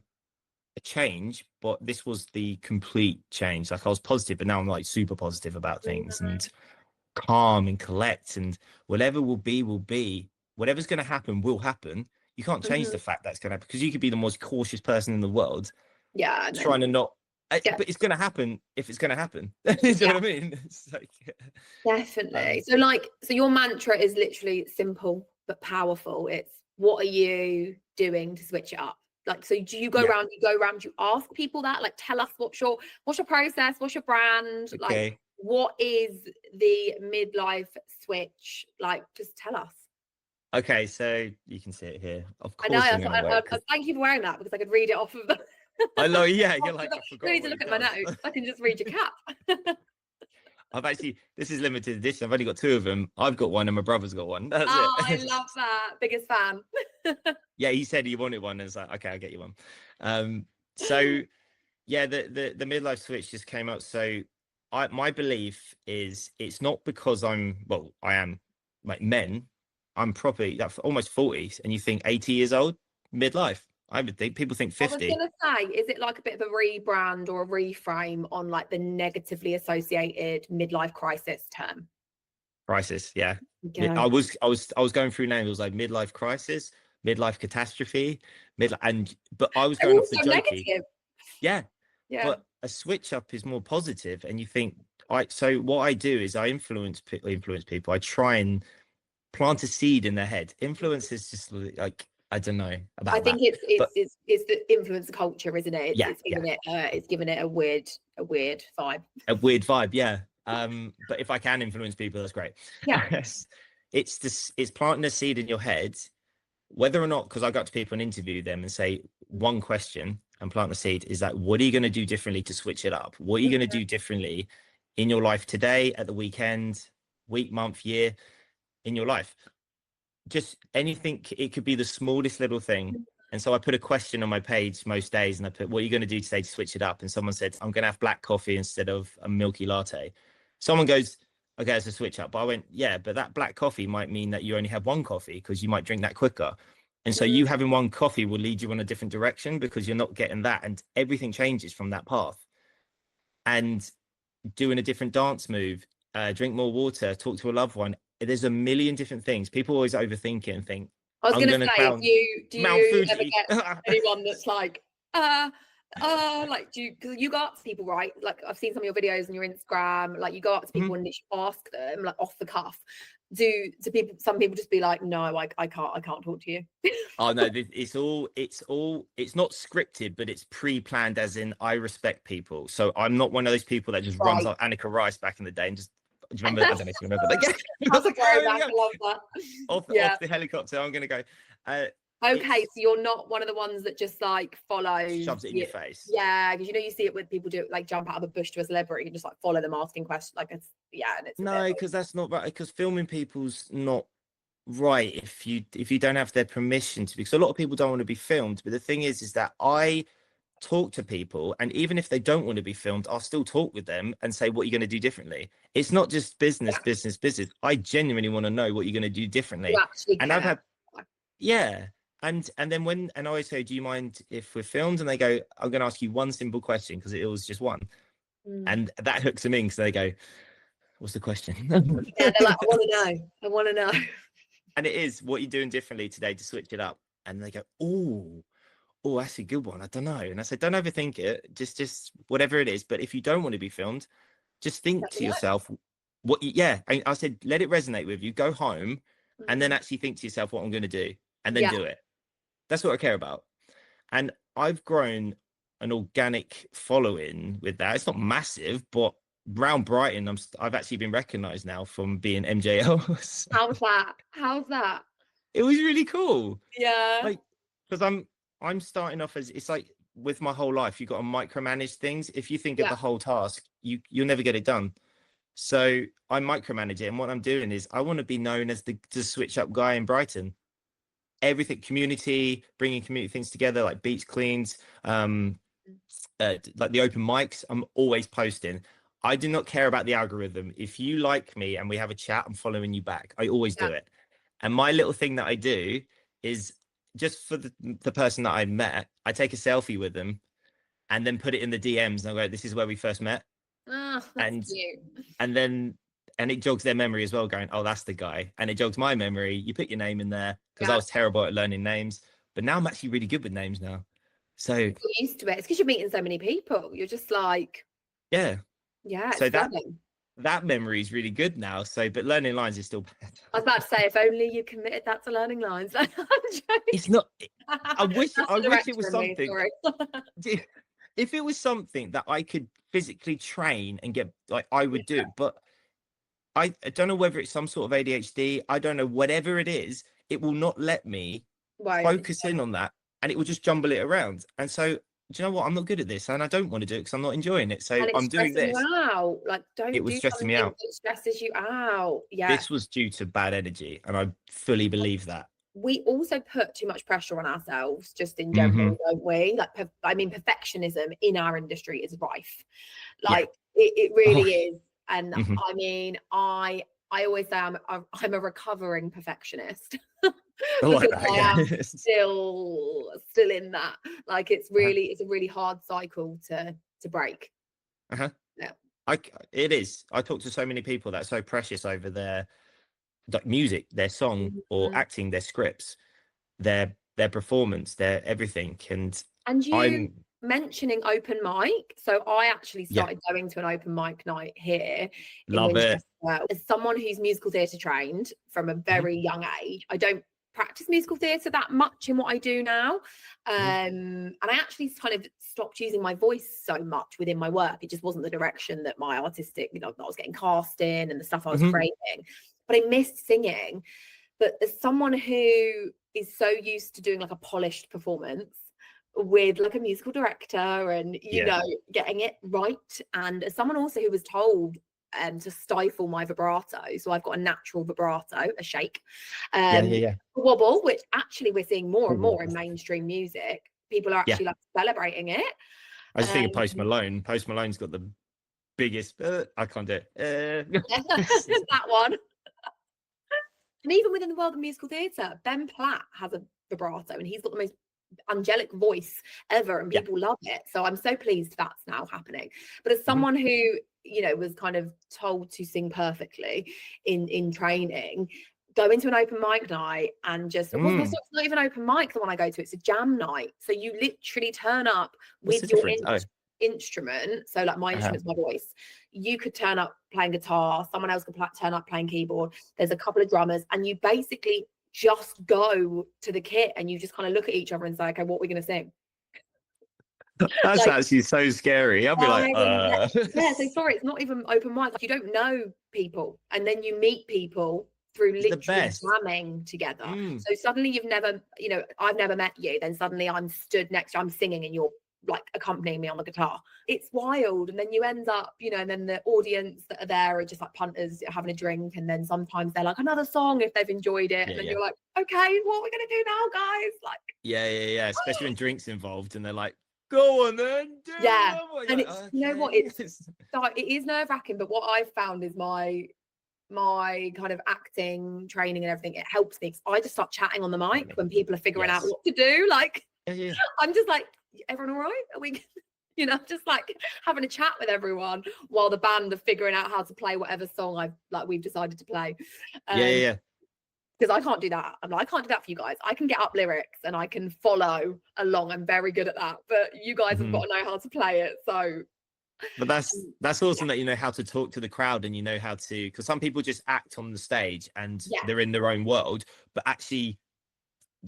change, but this was the complete change. Like, I was positive, but now I'm like super positive about things and calm and collect, and whatever will be, whatever's going to happen will happen. You can't change the fact that's going to happen, because you could be the most cautious person in the world. Trying to not, but it's going to happen if it's going to happen. You know what I mean? It's like, definitely. So your mantra is literally simple but powerful. It's, what are you doing to switch it up? Like, so do you go around, you ask people that, like, tell us what's your process, what's your brand? Okay. Like, what is the midlife switch? Like, just tell us. Okay, so you can see it here. Of course, I I'm know. going to wear it. Thank you for wearing that, because I could read it off of the. I know, yeah, you're like, I You forgot don't need what to look it at my does. notes. I can just read your cap. This is limited edition. I've only got 2 of them. I've got one and my brother's got one. That's Oh, it. I love that. Biggest fan. Yeah, he said he wanted one, and it's like, okay, I'll get you one. So yeah, the midlife switch just came out. So my belief is it's not because I am like men. I'm probably almost 40s, and you think 80 years old, midlife. I would think people think 50. I was gonna say, is it like a bit of a rebrand or a reframe on like the negatively associated midlife crisis term? Crisis, yeah. Okay. I was going through names. It was like midlife crisis, midlife catastrophe, but I was going off the jokey. Negative. Yeah. Yeah. But a switch up is more positive, and you think so what I do is I influence people. I try and plant a seed in their head. Influence is just like, I don't know about I think that. it's the influence culture, isn't it? It's giving it a weird vibe. A weird vibe, yeah. But if I can influence people, that's great. Yeah. It's planting a seed in your head, whether or not, because I got to people and interview them and say one question and plant the seed is that, what are you going to do differently to switch it up? What are you going to do differently in your life today, at the weekend, week, month, year, in your life? Just anything. It could be the smallest little thing. And so I put a question on my page most days, and I put, what are you going to do today to switch it up? And someone said, I'm going to have black coffee instead of a milky latte. Someone goes, okay, it's a switch up. But I went, yeah, but that black coffee might mean that you only have one coffee because you might drink that quicker. And so you having one coffee will lead you in a different direction because you're not getting that. And everything changes from that path. And doing a different dance move, drink more water, talk to a loved one. There's a million different things. People always overthink it and think, I was going to say, do you ever get anyone that's like, like, because you go up to people, right? Like, I've seen some of your videos on your Instagram, like you go up to people and literally ask them, like, off the cuff, some people just be like, no, I can't talk to you. Oh no, it's not scripted, but it's pre-planned, as in I respect people. So I'm not one of those people that just runs like Annika Rice back in the day and just, do you remember? I don't know if you remember that. I was like, I love that. Off the helicopter, I'm gonna go. Okay, so you're not one of the ones that just like shoves it in your face. Yeah, because you see it when people do like jump out of a bush to a celebrity and just like follow them asking questions. Like and it's no, because that's not right. Because filming people's not right if you don't have their permission to. Because a lot of people don't want to be filmed. But the thing is that I talk to people, and even if they don't want to be filmed, I'll still talk with them and say, what are you going to do differently? It's not just business. I genuinely want to know what you're going to do differently. And I've had and then I always say, do you mind if we're filmed? And they go, I'm going to ask you one simple question, because it was just one. And that hooks them in, because they go, what's the question? Yeah, they're like, I want to know. And it is, what are you doing differently today to switch it up? And they go, oh, that's a good one. I don't know. And I said, don't overthink it. Just whatever it is. But if you don't want to be filmed, just think to yourself, I said, let it resonate with you. Go home and then actually think to yourself what I'm going to do, and then do it. That's what I care about. And I've grown an organic following with that. It's not massive, but around Brighton, I've actually been recognised now from being MJL. How's that? It was really cool. Yeah. Like, because I'm starting off as, it's like with my whole life, you've got to micromanage things. If you think of the whole task, you'll never get it done. So I micromanage it. And what I'm doing is I want to be known as the switch up guy in Brighton. Everything, bringing community things together, like beach cleans, like the open mics. I'm always posting. I do not care about the algorithm. If you like me and we have a chat, I'm following you back. I always do it. And my little thing that I do is, just for the person that I met, I take a selfie with them and then put it in the DMs, and I go, this is where we first met. Oh, that's cute. And it jogs their memory as well, going, oh, that's the guy. And it jogs my memory. You put your name in there, because I was terrible at learning names, but now I'm actually really good with names now. So you're used to it. It's because you're meeting so many people. You're just like, yeah. It's so fun. that memory is really good now. So, but learning lines is still bad. I was about to say, if only you committed that to learning lines. I'm joking. It's not. I wish it was Me, something. sorry. If it was something that I could physically train and get, like, I would do it. But I don't know whether it's some sort of ADHD. I don't know. Whatever it is, it will not let me focus in on that, and it will just jumble it around. And so, do you know what? I'm not good at this, and I don't want to do it because I'm not enjoying it. So I'm doing this. You out. Like, don't it was do stressing me out. That stresses you out. Yeah. This was due to bad energy, and I fully believe that. We also put too much pressure on ourselves, just in general, don't we? Like, I mean, perfectionism in our industry is rife. Like, it really is. And I mean, I always say I'm a recovering perfectionist. Because I am still in that. Like, it's a really hard cycle to break. Yeah. It is. I talk to so many people that are so precious over their music, their song, or acting, their scripts, their performance, their everything. And you mentioning open mic, so I actually started going to an open mic night here. Love it. As someone who's musical theatre trained from a very young age, I don't practice musical theatre that much in what I do now, and I actually kind of stopped using my voice so much within my work. It just wasn't the direction that my artistic, that I was getting cast in and the stuff I was creating. But I missed singing. But as someone who is so used to doing like a polished performance with like a musical director and you know, getting it right, and as someone also who was told to stifle my vibrato, so I've got a natural vibrato, a shake, wobble, which actually we're seeing more and more in mainstream music. People are actually like celebrating it. I just think of Post Malone. Post Malone's got the biggest I can't do it that one. And even within the world of musical theatre, Ben Platt has a vibrato and he's got the most angelic voice ever, and people love it. So I'm so pleased that's now happening. But as someone who, you know, was kind of told to sing perfectly in training, go into an open mic night and just it's not even open mic, the one I go to, it's a jam night. So you literally turn up with your instrument. So like my instrument's my voice. You could turn up playing guitar, someone else could turn up playing keyboard, there's a couple of drummers, and you basically just go to the kit and you just kind of look at each other and say, okay, what are we going to sing? That's like, actually so scary. I'll be like, so sorry, it's not even open mic. Like, you don't know people, and then you meet people through literally jamming together. So suddenly you've never, you know, I've never met you, then suddenly I'm stood next to you, I'm singing and you're like accompanying me on the guitar. It's wild. And then you end up, you know, and then the audience that are there are just like punters having a drink, and then sometimes they're like another song if they've enjoyed it, and then you're like, okay, what are we gonna do now, guys? Like especially when drinks involved, and they're like, go on then, and it's you know what, it is nerve-wracking, but what I've found is my kind of acting training and everything, it helps me, because I just start chatting on the mic when people are figuring out what to do. Like I'm just like, everyone all right? Are we, you know, just like having a chat with everyone while the band are figuring out how to play whatever song we've decided to play. Because I can't do that. I can't do that for you guys. I can get up lyrics and I can follow along. I'm very good at that. But you guys have got to know how to play it. So, but that's awesome that you know how to talk to the crowd, and you know how to, because some people just act on the stage and they're in their own world, but actually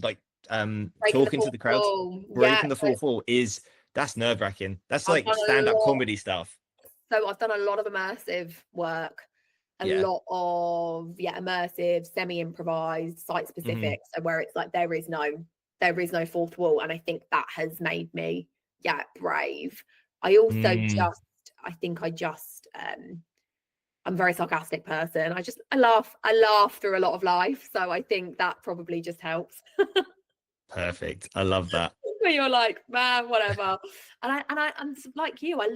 like talking to the crowd, breaking the fourth wall that's nerve-wracking. That's like stand-up comedy stuff. So I've done a lot of immersive work, a lot of immersive, semi-improvised, site-specific, so where it's like there is no fourth wall, and I think that has made me brave. I also I'm a very sarcastic person. I laugh through a lot of life, so I think that probably just helps. Perfect. I love that. Where you're like, man, whatever. And like you, I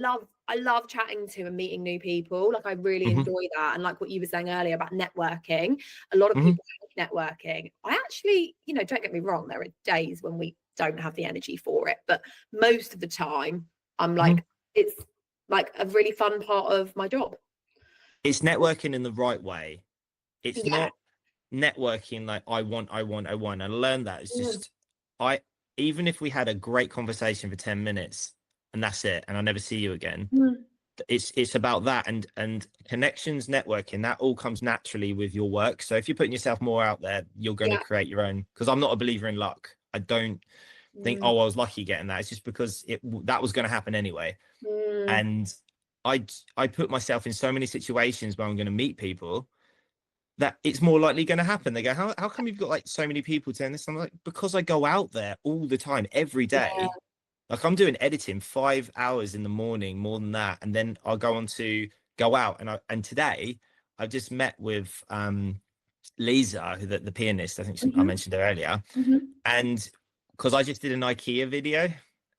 love chatting to and meeting new people. Like I really enjoy that. And like what you were saying earlier about networking, a lot of people hate networking. I actually, you know, don't get me wrong, there are days when we don't have the energy for it, but most of the time I'm like, it's like a really fun part of my job. It's networking in the right way. It's not networking like I want. I learned that. It's just even if we had a great conversation for 10 minutes and that's it, and I never see you again, it's about that, and connections, networking, that all comes naturally with your work. So if you're putting yourself more out there, you're going to create your own, because I'm not a believer in luck. I don't think, oh, I was lucky getting that. It's just because that was going to happen anyway. And I put myself in so many situations where I'm going to meet people that it's more likely going to happen. They go, how come you've got like so many people doing this? I'm like, because I go out there all the time, every day. Like I'm doing editing 5 hours in the morning, more than that, and then I'll go on to go out. And today I've just met with Lisa, the pianist. I think I mentioned her earlier, and because I just did an IKEA video,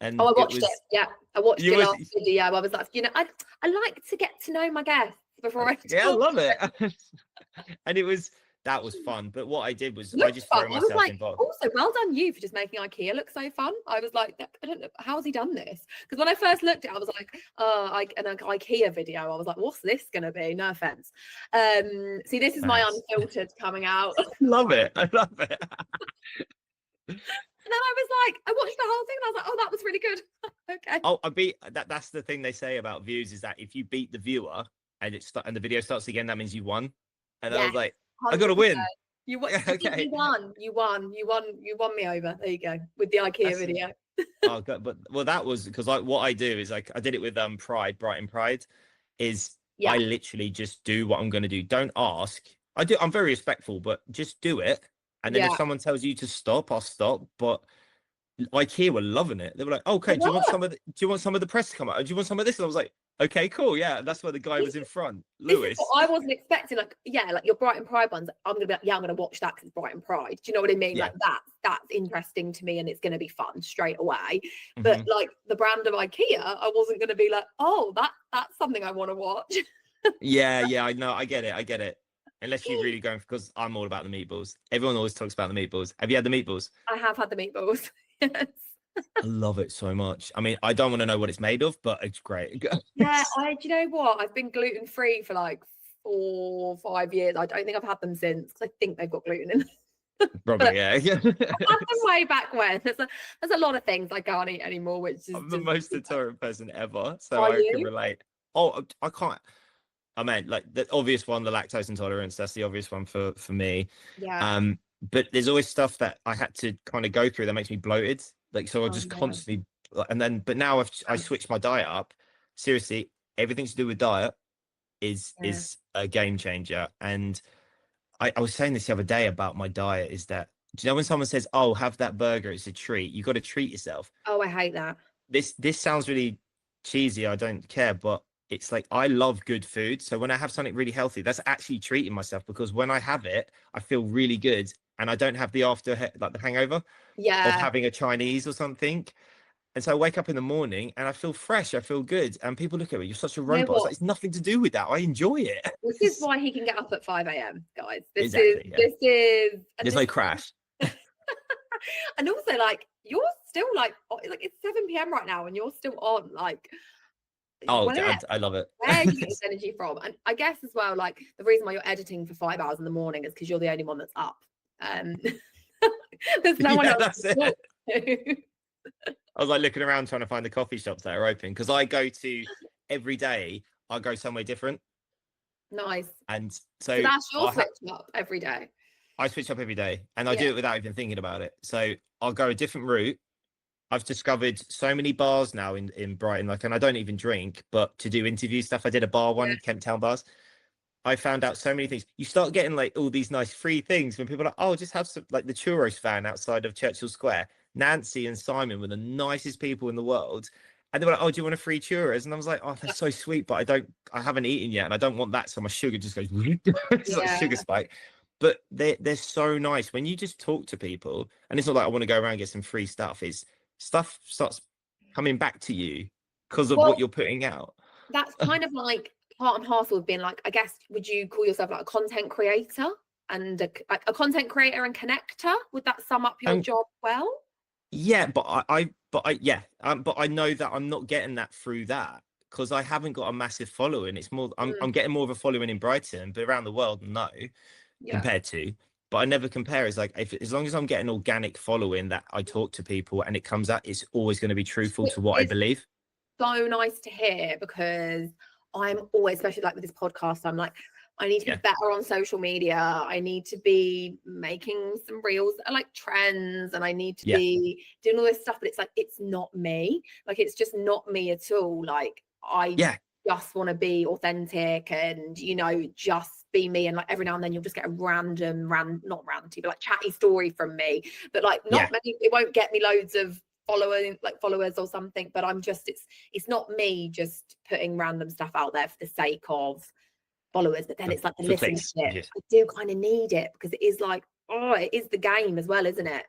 and I watched it. Yeah, I watched your last video. I was like, I like to get to know my guests before I talk. Yeah, I love it. And that was fun. But what I did was I just threw myself involved. Also, well done you for just making IKEA look so fun. I was like, I don't know, how's he done this? Because when I first looked at it, I was like, an IKEA video. I was like, what's this gonna be? No offense. See, this is my unfiltered coming out. Love it. I love it. And then I was like, I watched the whole thing and I was like, oh, that was really good. Okay. Oh, that's the thing they say about views, is that if you beat the viewer and the video starts again, that means you won. And I was like, 100%. I got to win. You won. Okay. You won me over. There you go, with the IKEA video. Oh God, but that was because what I do is like I did it with Brighton Pride, is I literally just do what I'm going to do. Don't ask. I'm very respectful, but just do it. And then if someone tells you to stop, I'll stop. But IKEA were loving it. They were like, okay, do you want some of the press to come out? Do you want some of this? And I was like, okay, cool. Yeah, that's where the guy was in front. Lewis. I wasn't expecting, like your Brighton Pride ones. I'm gonna be like, I'm gonna watch that because it's Brighton Pride. Do you know what I mean? Yeah. Like that's interesting to me, and it's gonna be fun straight away. But like the brand of IKEA, I wasn't gonna be like, oh, that's something I want to watch. yeah, I know. I get it. Unless you're really going, because I'm all about the meatballs. Everyone always talks about the meatballs. Have you had the meatballs? I have had the meatballs. Yes. I love it so much. I mean, I don't want to know what it's made of, but it's great. Yeah, do you know what? I've been gluten-free for like 4 or 5 years. I don't think I've had them since, because I think they've got gluten in them. Probably, yeah. I had them way back when. There's a lot of things I can't eat anymore, which is I'm the most intolerant person ever, so I can relate. Oh, I can't. I mean, like the obvious one, the lactose intolerance. That's the obvious one for me. Yeah. But there's always stuff that I had to kind of go through that makes me bloated. Like, so I just constantly, but now I switched my diet up. Seriously, everything to do with diet is a game changer. And I was saying this the other day about my diet, is that, do you know when someone says, oh, have that burger, it's a treat. You got to treat yourself. Oh, I hate that. This sounds really cheesy. I don't care, but it's like, I love good food. So when I have something really healthy, that's actually treating myself, because when I have it, I feel really good. And I don't have the the hangover of having a Chinese or something. And so I wake up in the morning and I feel fresh. I feel good. And people look at me, you're such a robot. It's nothing to do with that. I enjoy it. This is why he can get up at 5 a.m, guys. This is. There's no crash. And also, like, you're still like it's 7 p.m. right now, and you're still on. Like, oh, I love it. Where do you get this energy from? And I guess as well, like, the reason why you're editing for 5 hours in the morning is because you're the only one that's up. There's no one else. That's it. I was like looking around trying to find the coffee shops that are open, because I go to every day. I go somewhere different. Nice. And so that's your switch up every day. I switch up every day, and I do it without even thinking about it. So I'll go a different route. I've discovered so many bars now in Brighton, like, and I don't even drink, but to do interview stuff, I did a bar one, Kent Town Bars. I found out so many things. You start getting like all these nice free things when people are like, oh, just have some, like the churros van outside of Churchill Square. Nancy and Simon were the nicest people in the world. And they were like, oh, do you want a free churros? And I was like, oh, that's so sweet, but I haven't eaten yet, and I don't want that. So my sugar just goes, it's like a sugar spike. But they're so nice when you just talk to people. And it's not like I want to go around and get some free stuff. It's stuff starts coming back to you because of what you're putting out. That's kind of like part and parcel of being like, I guess, would you call yourself like a content creator and a content creator and connector? Would that sum up your job well? Yeah, but I know that I'm not getting that through that, because I haven't got a massive following. It's more I'm getting more of a following in Brighton, but around the world, no, compared to. But I never compare. It's like, as long as I'm getting organic following that I talk to people and it comes out, it's always going to be truthful to what I believe. so nice to hear, because I'm always, especially like with this podcast, I'm like, I need to be better on social media. I need to be making some reels that are like trends, and I need to be doing all this stuff. But it's like, it's not me. Like, it's just not me at all. Like, I just want to be authentic and, you know, just be me. And like every now and then you'll just get a random, not ranty, but like chatty story from me. But like not many, it won't get me loads of followers or something. But I'm just, it's not me just putting random stuff out there for the sake of followers. But then it's like the listenership. I do kind of need it, because it is like, oh, it is the game as well, isn't it?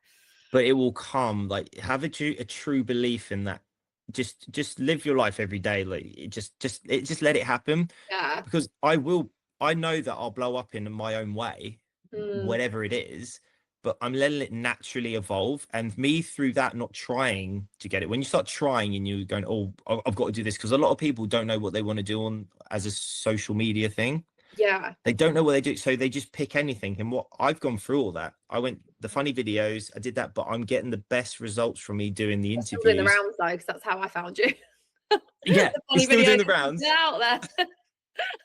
But it will come. Like, have a true belief in that. Just live your life every day. Like, just let it happen. Yeah. Because I know that I'll blow up in my own way, whatever it is. But I'm letting it naturally evolve, and me through that, not trying to get it. When you start trying and you're going, oh, I've got to do this, because a lot of people don't know what they want to do on as a social media thing. Yeah. They don't know what they do, so they just pick anything. And what I've gone through all that. I went the funny videos, I did that, but I'm getting the best results from me doing the interviews. Still doing the rounds though, because that's how I found you. Yeah, it's still doing the rounds out there,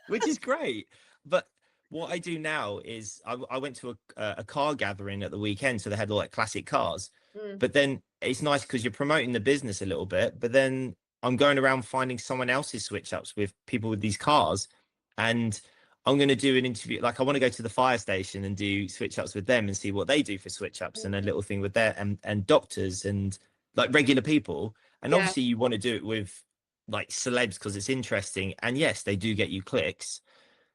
which is great. But what I do now is I went to a car gathering at the weekend, so they had all like classic cars. But then it's nice because you're promoting the business a little bit. But then I'm going around finding someone else's switch ups with people with these cars, and I'm going to do an interview. Like, I want to go to the fire station and do switch ups with them and see what they do for switch ups, and a little thing with their and doctors and like regular people. And obviously you want to do it with like celebs because it's interesting. And yes, they do get you clicks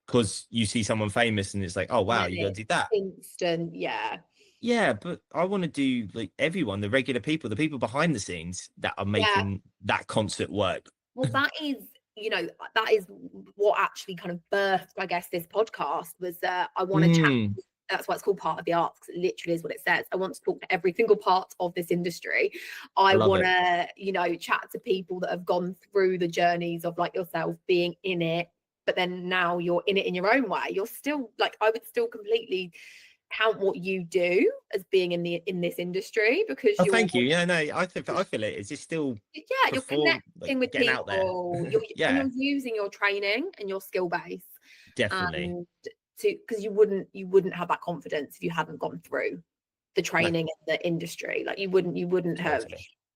because you see someone famous and it's like, oh wow, you got to do that instant. Yeah, but I want to do like everyone, the regular people, the people behind the scenes that are making that concert work. Well, that is, you know, that is what actually kind of birthed, I guess, this podcast was I want to chat. That's why it's called Part of the Arts, because it literally is what it says. I want to talk to every single part of this industry. I want to, you know, chat to people that have gone through the journeys of like yourself being in it, but then now you're in it in your own way. You're still like, I would still completely count what you do as being in this industry, because thank you. Yeah, no, I feel it. It's just still you're connecting with people. Out there. You're using your training and your skill base. Definitely. Because you wouldn't have that confidence if you hadn't gone through the training in the industry. Like you wouldn't have.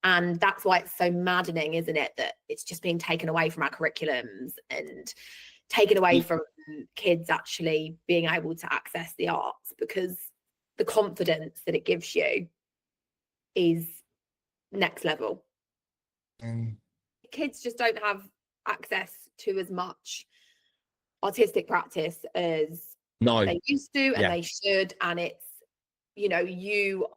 And that's why it's so maddening, isn't it, that it's just being taken away from our curriculums and taken away from kids actually being able to access the arts, because the confidence that it gives you is next level. Kids just don't have access to as much artistic practice as they used to, and they should. And it's, you know, you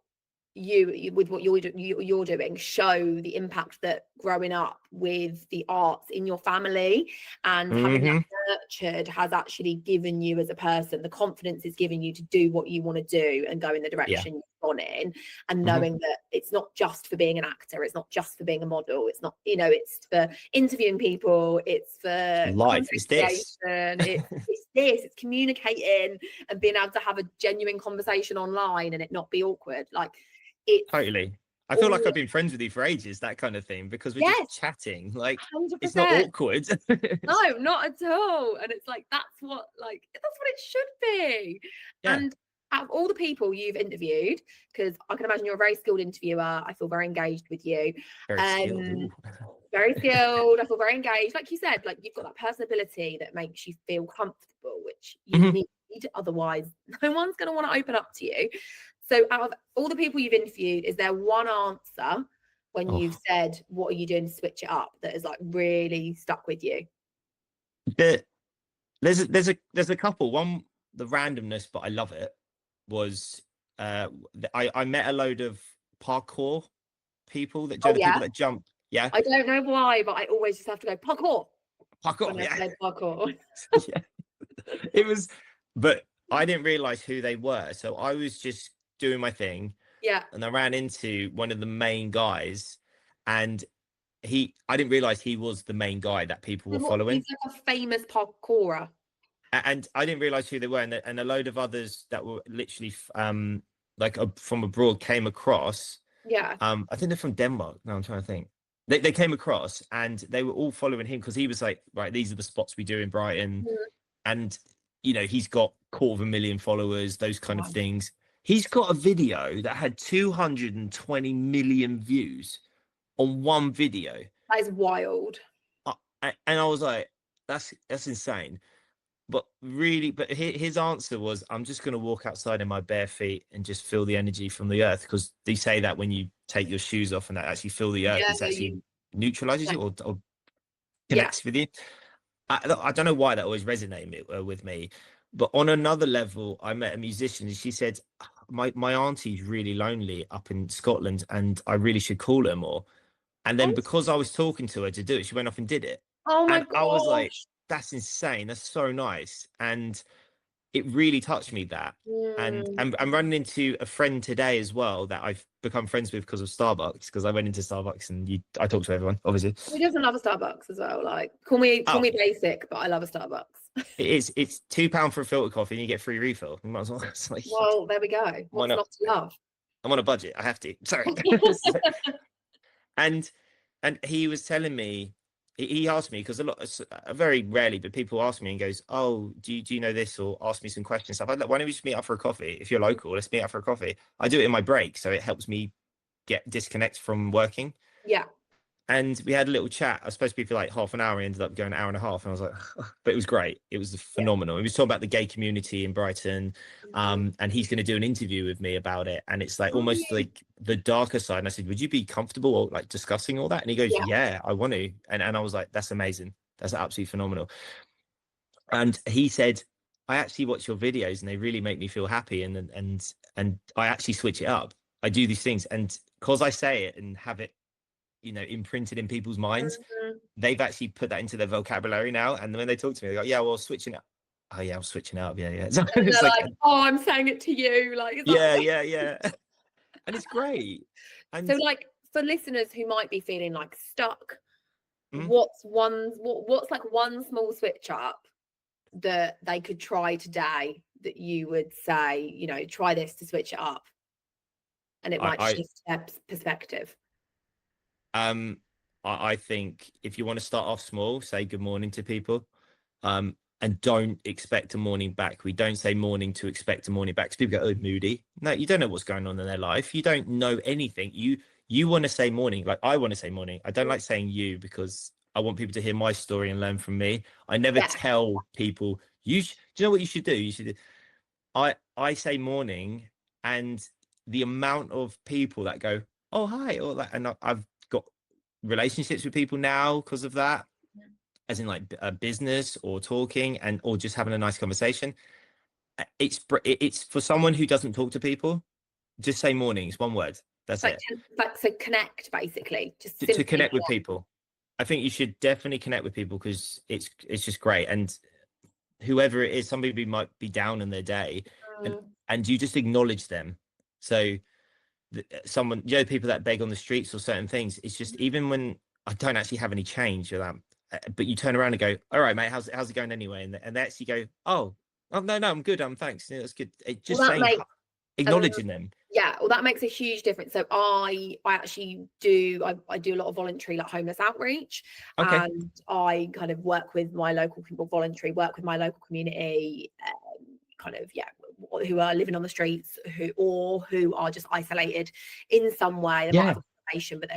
with what you're doing show the impact that growing up with the arts in your family and having that nurtured has actually given you as a person. The confidence is giving you to do what you want to do and go in the direction you've gone in, and knowing that it's not just for being an actor, it's not just for being a model, it's not, you know, it's for interviewing people, it's for life, it's this. It's communicating and being able to have a genuine conversation online and it not be awkward. Like, it's totally. I feel like I've been friends with you for ages, that kind of thing, because we're just chatting. Like 100%. It's not awkward. No, not at all. And it's like that's what it should be. Yeah. And out of all the people you've interviewed, because I can imagine you're a very skilled interviewer, I feel very engaged with you. Very skilled. Very skilled. I feel very engaged. Like you said, like you've got that personability that makes you feel comfortable, which you need. Otherwise, no one's going to want to open up to you. So out of all the people you've interviewed, is there one answer when you've said, what are you doing to switch it up, that has like really stuck with you? There's a couple. One, the randomness, but I love it, was I met a load of parkour people that people that jump. Yeah. I don't know why, but I always just have to go parkour. Parkour. Parkour. Yeah. It was, but I didn't realize who they were. So I was just doing my thing. Yeah. And I ran into one of the main guys, and I didn't realize he was the main guy that people were following. He's like a famous parkourer. And I didn't realize who they were. And a load of others that were literally from abroad came across. Yeah. I think they're from Denmark. No, I'm trying to think. they came across and they were all following him because he was like, right, these are the spots we do in Brighton. Mm. And, he's got 250,000 followers, those kind of Wow. things. He's got a video that had 220 million views on one video. That is wild. And I was like, that's insane. But really, his answer was, I'm just going to walk outside in my bare feet and just feel the energy from the earth. Because they say that when you take your shoes off and that actually feel the earth, Yeah, it's actually neutralizes it or yeah. connects with you. I don't know why that always resonated with me. But on another level, I met a musician and she said, my auntie's really lonely up in Scotland and I really should call her more. And then because I was talking to her to do it, she went off and did it. Oh my And I was like, gosh. that's insane. That's so nice. And it really touched me, that. And Mm. I'm running into a friend today as well that I've become friends with because of Starbucks, because I went into Starbucks and I talked to everyone, obviously. Who doesn't love a Starbucks as well? Like, call me basic, but I love a Starbucks. It's £2 for a filter coffee and you get free refill. You might as well. It's like, Well, there we go. What's not to love? I'm on a budget. I have to. Sorry. and he was telling me, he asked me, because very rarely, but people ask me and goes, oh, do you know this, or ask me some questions, stuff. I'm like, why don't we just meet up for a coffee? If you're local, let's meet up for a coffee. I do it in my break, so it helps me get disconnect from working. Yeah. And we had a little chat. I was supposed to be for like half an hour. We ended up going an hour and a half. And I was like, but it was great. It was phenomenal. He was talking about the gay community in Brighton. And he's going to do an interview with me about it. And it's like almost like the darker side. And I said, would you be comfortable or like discussing all that? And he goes, yeah, I want to. And I was like, that's amazing. That's absolutely phenomenal. And he said, I actually watch your videos and they really make me feel happy. And I actually switch it up. I do these things. And because I say it and have it, imprinted in people's minds, they've actually put that into their vocabulary now. And when they talk to me, they go, yeah, well, switching up. Oh yeah, I'm switching up. Yeah. So it's like, oh, I'm saying it to you. Like, yeah. And it's great. And so like for listeners who might be feeling like stuck, what's like one small switch up that they could try today that you would say, try this to switch it up, and it might shift their perspective? I think if you want to start off small, say good morning to people, and don't expect a morning back. We don't say morning to expect a morning back, because people go, oh, moody. No, you don't know what's going on in their life. You don't know anything. You want to say morning, like I want to say morning. I don't like saying you, because I want people to hear my story and learn from me. I never tell people, do you know what you should do? I say morning, and the amount of people that go, oh, hi, or that, and I've got relationships with people now because of that, as in like a business or talking or just having a nice conversation. It's for someone who doesn't talk to people, just say morning. It's one word. That's like, it. So connect, basically, just to connect with people. I think you should definitely connect with people, because it's just great. And whoever it is, somebody might be down in their day, and you just acknowledge them. So someone, people that beg on the streets or certain things, it's just, even when I don't actually have any change or that, but you turn around and go, all right, mate, how's it going anyway? And they actually go, oh no, I'm good, thanks, that's good. Just saying, acknowledging them. Yeah, well, that makes a huge difference. So I actually do a lot of voluntary, like homeless outreach, and I kind of work with my local people, work with my local community, who are living on the streets, who are just isolated in some way. They might have accommodation, but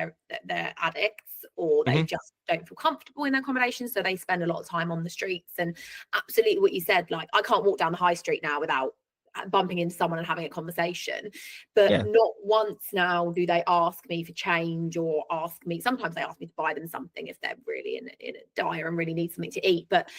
they're addicts, or they just don't feel comfortable in their accommodation, so they spend a lot of time on the streets. And absolutely what you said, like, I can't walk down the high street now without bumping into someone and having a conversation, but not once now do they ask me for change, or sometimes they ask me to buy them something if they're really in a dire and really need something to eat. But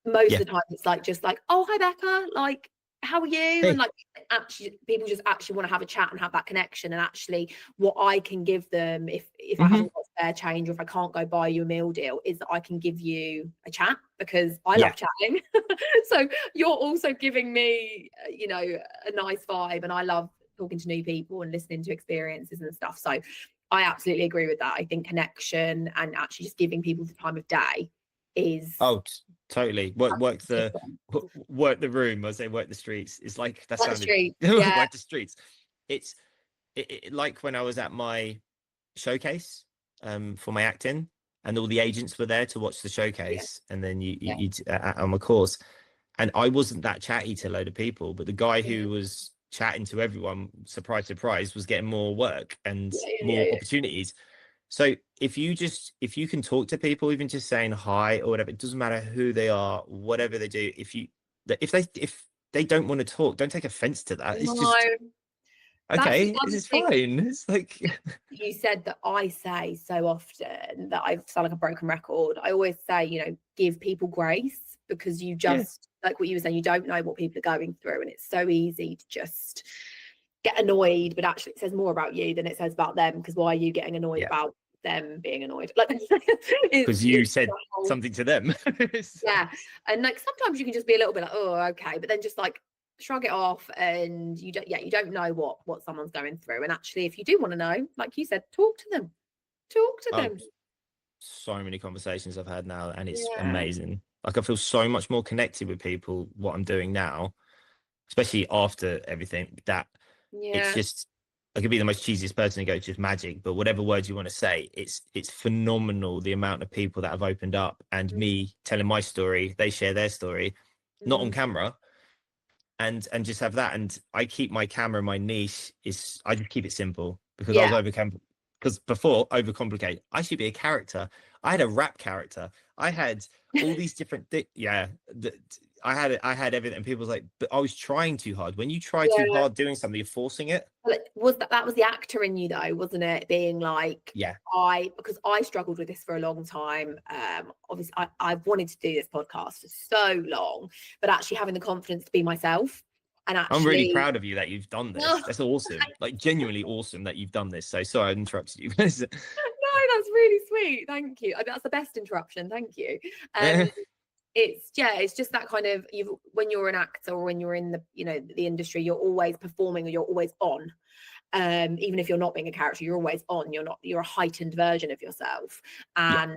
most of the time it's like, just like, oh, hi Becca, like, how are you? Hey. And like, actually people just actually want to have a chat and have that connection. And actually what I can give them, if I haven't got spare change, or if I can't go buy you a meal deal, is that I can give you a chat, because I love chatting. So you're also giving me a nice vibe, and I love talking to new people and listening to experiences and stuff. So I absolutely agree with that. I think connection and actually just giving people the time of day is totally work the room. I say work the streets. It's like that's work the streets. It's like when I was at my showcase, for my acting, and all the agents were there to watch the Yeah. showcase, and then Yeah. you on my course, and I wasn't that chatty to a load of people, but the guy Yeah. who was chatting to everyone, surprise, surprise, was getting more work and Yeah. more opportunities. So if you can talk to people, even just saying hi or whatever, it doesn't matter who they are, whatever they do. If they don't want to talk, don't take offense to that. It's No, just that's the okay. other It's thing fine. It's like you said that I say so often that I sound like a broken record. I always say, you know, give people grace, because you yeah, just, like what you were saying, you don't know what people are going through, and it's so easy to just get annoyed, but actually it says more about you than it says about them, because why are you getting annoyed yeah, about them being annoyed? Like because you it's said the whole, something to them. yeah. And like sometimes you can just be a little bit like, oh, okay, but then just like shrug it off, and you don't know what someone's going through. And actually, if you do want to know, like you said, talk to them. Talk to Oh, them. so many conversations I've had now, and it's Yeah. amazing. Like I feel so much more connected with people, what I'm doing now, especially after everything, that it's Yeah. just, I could be the most cheesiest person to go, it's just magic, but whatever words you want to say, it's phenomenal the amount of people that have opened up, and me telling my story, they share their story, not on Mm. camera, and just have that. And I keep my camera, my niche is, I just keep it simple, because I was Yeah. because before overcomplicate, I should be a character. I had a rap character. I had all these different yeah, I had everything, and people was like, but I was trying too hard. When you try too Yeah. hard doing something, you're forcing it. Well, was that was the actor in you though, wasn't it? Being like, Yeah, because I struggled with this for a long time. Obviously I've wanted to do this podcast for so long, but actually having the confidence to be myself, and I'm really actually proud of you that you've done no, this. That's awesome. Like genuinely awesome that you've done this. So sorry I interrupted you. that's really sweet. Thank you. That's the best interruption. Thank you. It's just that kind of, when you're an actor or when you're in the industry, you're always performing, or you're always on. Even if you're not being a character, you're always on. You're a heightened version of yourself, Yeah. and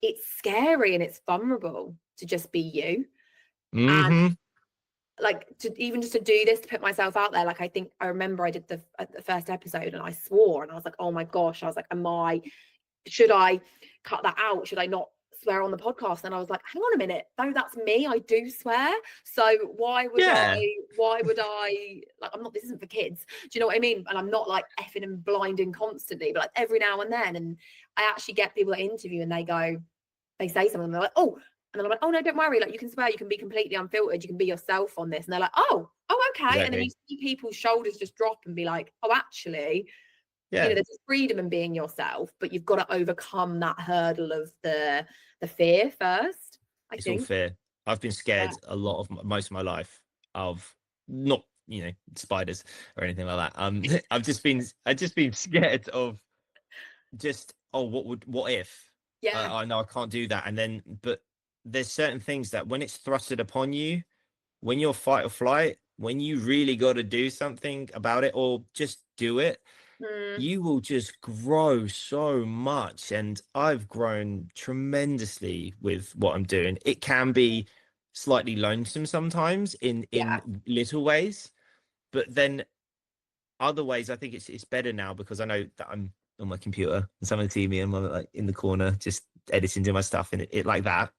it's scary and it's vulnerable to just be you. And Mm-hmm. like just to do this, to put myself out there, like I remember I did the first episode and I swore, and I was like, oh my gosh, I was like, should I cut that out? Should I not swear on the podcast? And I was like, hang on a minute, no, that's me, I do swear. So why would Yeah. I like, I'm not, this isn't for kids, do you know what I mean? And I'm not like effing and blinding constantly, but like every now and then. And I actually get people that interview and they say something and they're like, oh, and then I'm like, oh no, don't worry, like you can swear, you can be completely unfiltered, you can be yourself on this. And they're like, oh okay. Exactly. And then you see people's shoulders just drop and be like, oh actually, Yeah. there's freedom in being yourself, but you've got to overcome that hurdle of the fear first. It's all fear. I've been scared a lot of most of my life of not, spiders or anything like that. I've just been scared of just, what if? Yeah. I know I can't do that, and then but there's certain things that when it's thrusted upon you, when you're fight or flight, when you really got to do something about it or just do it, you will just grow so much. And I've grown tremendously with what I'm doing. It can be slightly lonesome sometimes in little ways, but then other ways I think it's better now, because I know that I'm on my computer and someone see me and I'm like in the corner just editing, doing my stuff, and it like that.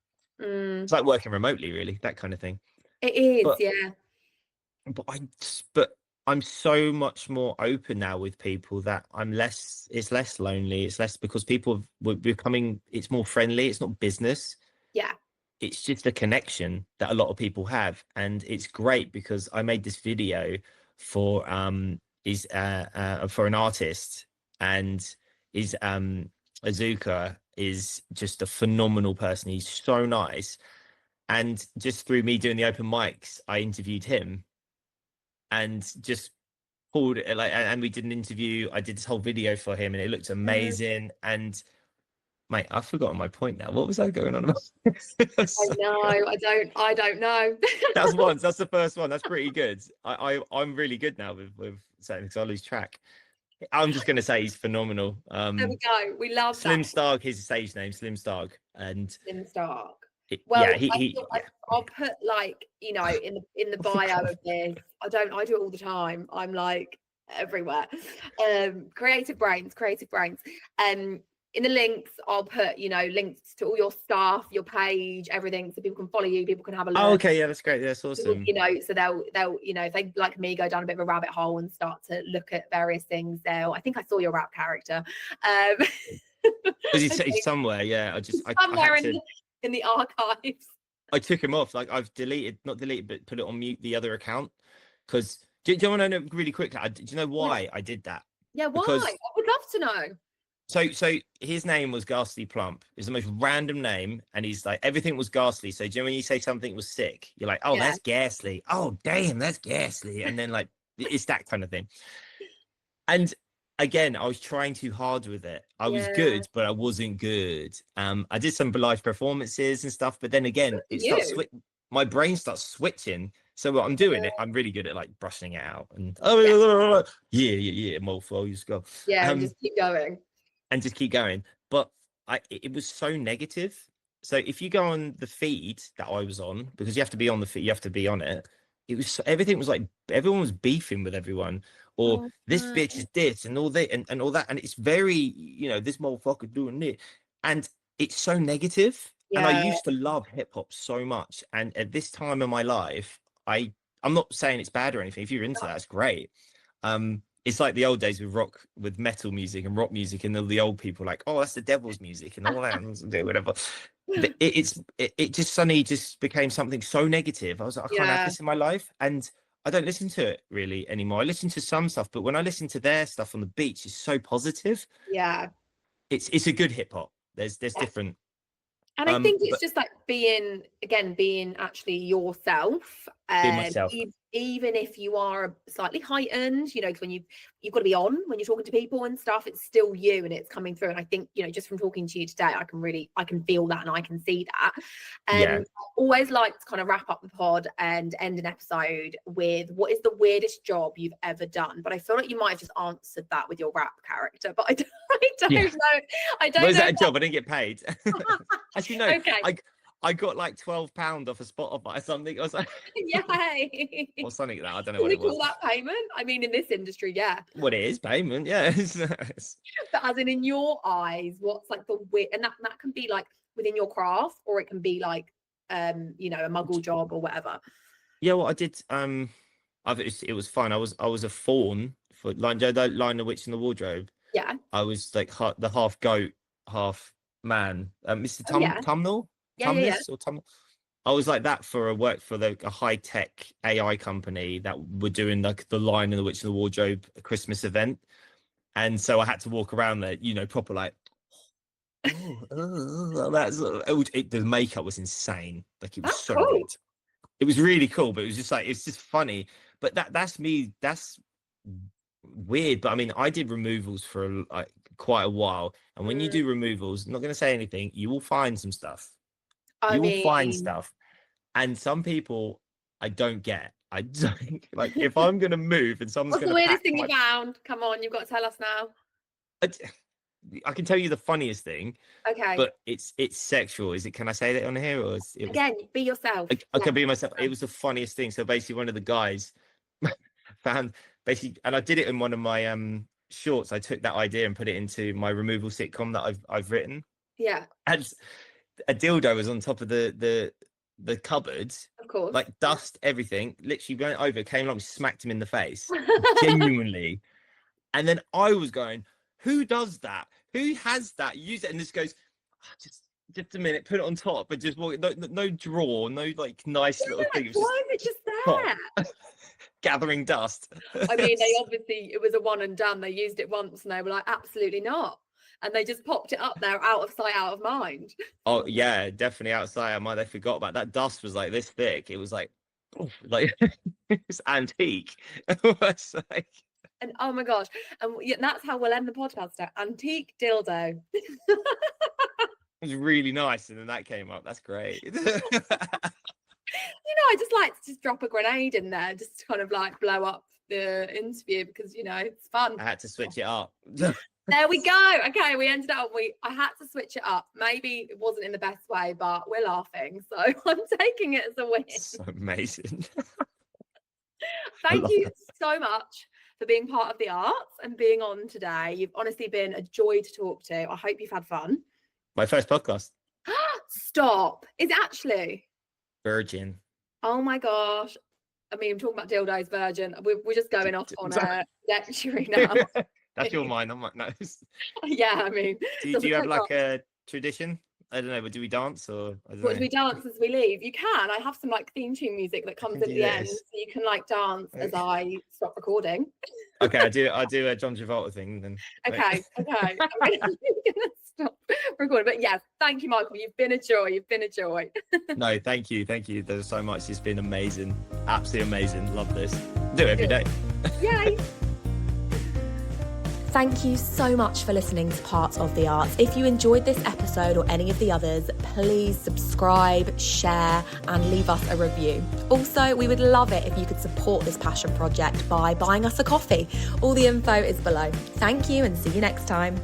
It's like working remotely, really, that kind of thing. It is, But yeah. but I'm so much more open now with people that it's less lonely. It's less, because we're becoming, it's more friendly. It's not business. Yeah. It's just a connection that a lot of people have. And it's great, because I made this video for for an artist, and Azuka is just a phenomenal person. He's so nice. And just through me doing the open mics, I interviewed him and just pulled it, and we did an interview. I did this whole video for him, and it looked amazing. And mate, I've forgotten my point now. What was I going on about? I know. I don't know. That's the first one. That's pretty good. I'm really good now with saying, because I lose track. I'm just gonna say he's phenomenal. There we go. We love Slim that. Stark, his stage name, Slim Stark, and Slim Stark. I'll put like, in the bio of this. I do it all the time. I'm like everywhere. Creative brains. in the links, I'll put, you know, links to all your stuff, your page, everything, so people can follow you, people can have a look. Oh, okay, yeah, that's great. That's awesome. You know, so they'll, you know, if they like me go down a bit of a rabbit hole and start to look at various things, I think I saw your rap character. Was he somewhere? Yeah, somewhere in the archives. I took him off. Like I've not deleted, but put it on mute the other account. Because do you want to know really quickly? Do you know why I did that? Yeah, why? Because, I would love to know. So his name was Ghastly Plump. It's the most random name, and he's like, everything was ghastly. So do you know when you say something was sick, you're like, oh, that's ghastly. Oh, damn, that's ghastly. And then like it's that kind of thing. And again, I was trying too hard with it. I was good, but I wasn't good. I did some live performances and stuff, but then again, my brain starts switching. So what I'm doing, I'm really good at like brushing it out and yeah, mofo, you just go. Yeah, and just keep going. And just keep going. But it was so negative. So if you go on the feed that I was on, because you have to be on the feed, you have to be on it. It was everything was like everyone was beefing with everyone, or this bitch is this and all that and all that. And it's very, you know, this motherfucker doing it. And it's so negative. Yeah. And I used to love hip hop so much. And at this time in my life, I'm not saying it's bad or anything. If you're into that, it's great. It's like the old days with metal music and rock music, and the old people like, oh, that's the devil's music and all that, and whatever. It just suddenly just became something so negative. I was like, I can't have this in my life, and I don't listen to it really anymore. I listen to some stuff, but when I listen to their stuff on the beach, it's so positive. Yeah, it's a good hip hop. There's different. And I think it's just like being actually yourself. Being myself. Even if you are slightly heightened, you know, because when you've got to be on when you're talking to people and stuff, it's still you and it's coming through. And I think, you know, just from talking to you today, I can feel that and I can see that. And I always like to kind of wrap up the pod and end an episode with what is the weirdest job you've ever done. But I feel like you might have just answered that with your rap character, but I don't know. I don't know. Was that a job? I didn't get paid. Actually, no. Okay. I got like £12 off of Spotify or something. I was like, yay. Or something like that. I don't know what it was. Call that payment? I mean, in this industry, yeah. What it is payment, yeah. But as in your eyes, what's like the weird, and that can be like within your craft, or it can be like, you know, a muggle job or whatever. Yeah, well, I did. It was fun. I was a fawn for Lion the Witch in the Wardrobe. Yeah. I was like the half goat, half man. Mr. Tumnall. Yeah. Or I was like that for a high-tech AI company that were doing like the Lion and the Witch in the Wardrobe Christmas event, and so I had to walk around there, you know, proper like, the makeup was insane. Like it was so good. It was really cool, but it was just like it's just funny. But that's me. That's weird. But I mean, I did removals for like quite a while, and when you do removals, I'm not going to say anything, you will find some stuff. You will find stuff, and some people I don't get. I don't like if I'm gonna move and someone's What's the weirdest thing you found? Come on, you've got to tell us now. I can tell you the funniest thing. Okay. But it's sexual. Is it? Can I say that on here, or again? Be yourself. I can be myself. It was the funniest thing. So basically, one of the guys found and I did it in one of my shorts. I took that idea and put it into my removal sitcom that I've written. Yeah. And a dildo was on top of the cupboard, of course, like dust, everything. Literally went over, came along, smacked him in the face, genuinely. And then I was going, "Who does that? Who has that? Use it." And this goes, just a minute, put it on top, but just walk. No drawer, no like nice little thing. Why is it just there? Gathering dust. I mean, it was a one and done. They used it once, and they were like, "Absolutely not." And they just popped it up there, out of sight, out of mind. Oh yeah, definitely outside of mind. They forgot about that. Dust was like this thick. It was like it's antique. It was like, and oh my gosh, and that's how we'll end the podcast now. Antique dildo. It was really nice, and then that came up. That's great. You know, I just like to just drop a grenade in there, just to kind of like blow up the interview because you know it's fun. I had to switch it up. There we go. Okay, we ended up. I had to switch it up. Maybe it wasn't in the best way, but we're laughing, so I'm taking it as a win. So amazing. Thank you so much for being part of the arts and being on today. You've honestly been a joy to talk to. I hope you've had fun. My first podcast. Stop. Is it actually? Virgin. Oh my gosh. I mean, I'm talking about dildos, virgin. We're just going off on a lecturing now. That's your mind, not mine. No. Yeah, I mean. Do you have like a tradition? I don't know, but do we dance or? What, do we dance as we leave? You can. I have some like theme tune music that comes at the end, so you can like dance as I stop recording. Okay, I do a John Travolta thing then. Okay. I'm gonna stop recording. But yes, thank you, Michael. You've been a joy. No, thank you. There's so much. It's been amazing. Absolutely amazing. Love this. Do it every day. Yay. Thank you so much for listening to Parts of the Arts. If you enjoyed this episode or any of the others, please subscribe, share, and leave us a review. Also, we would love it if you could support this passion project by buying us a coffee. All the info is below. Thank you and see you next time.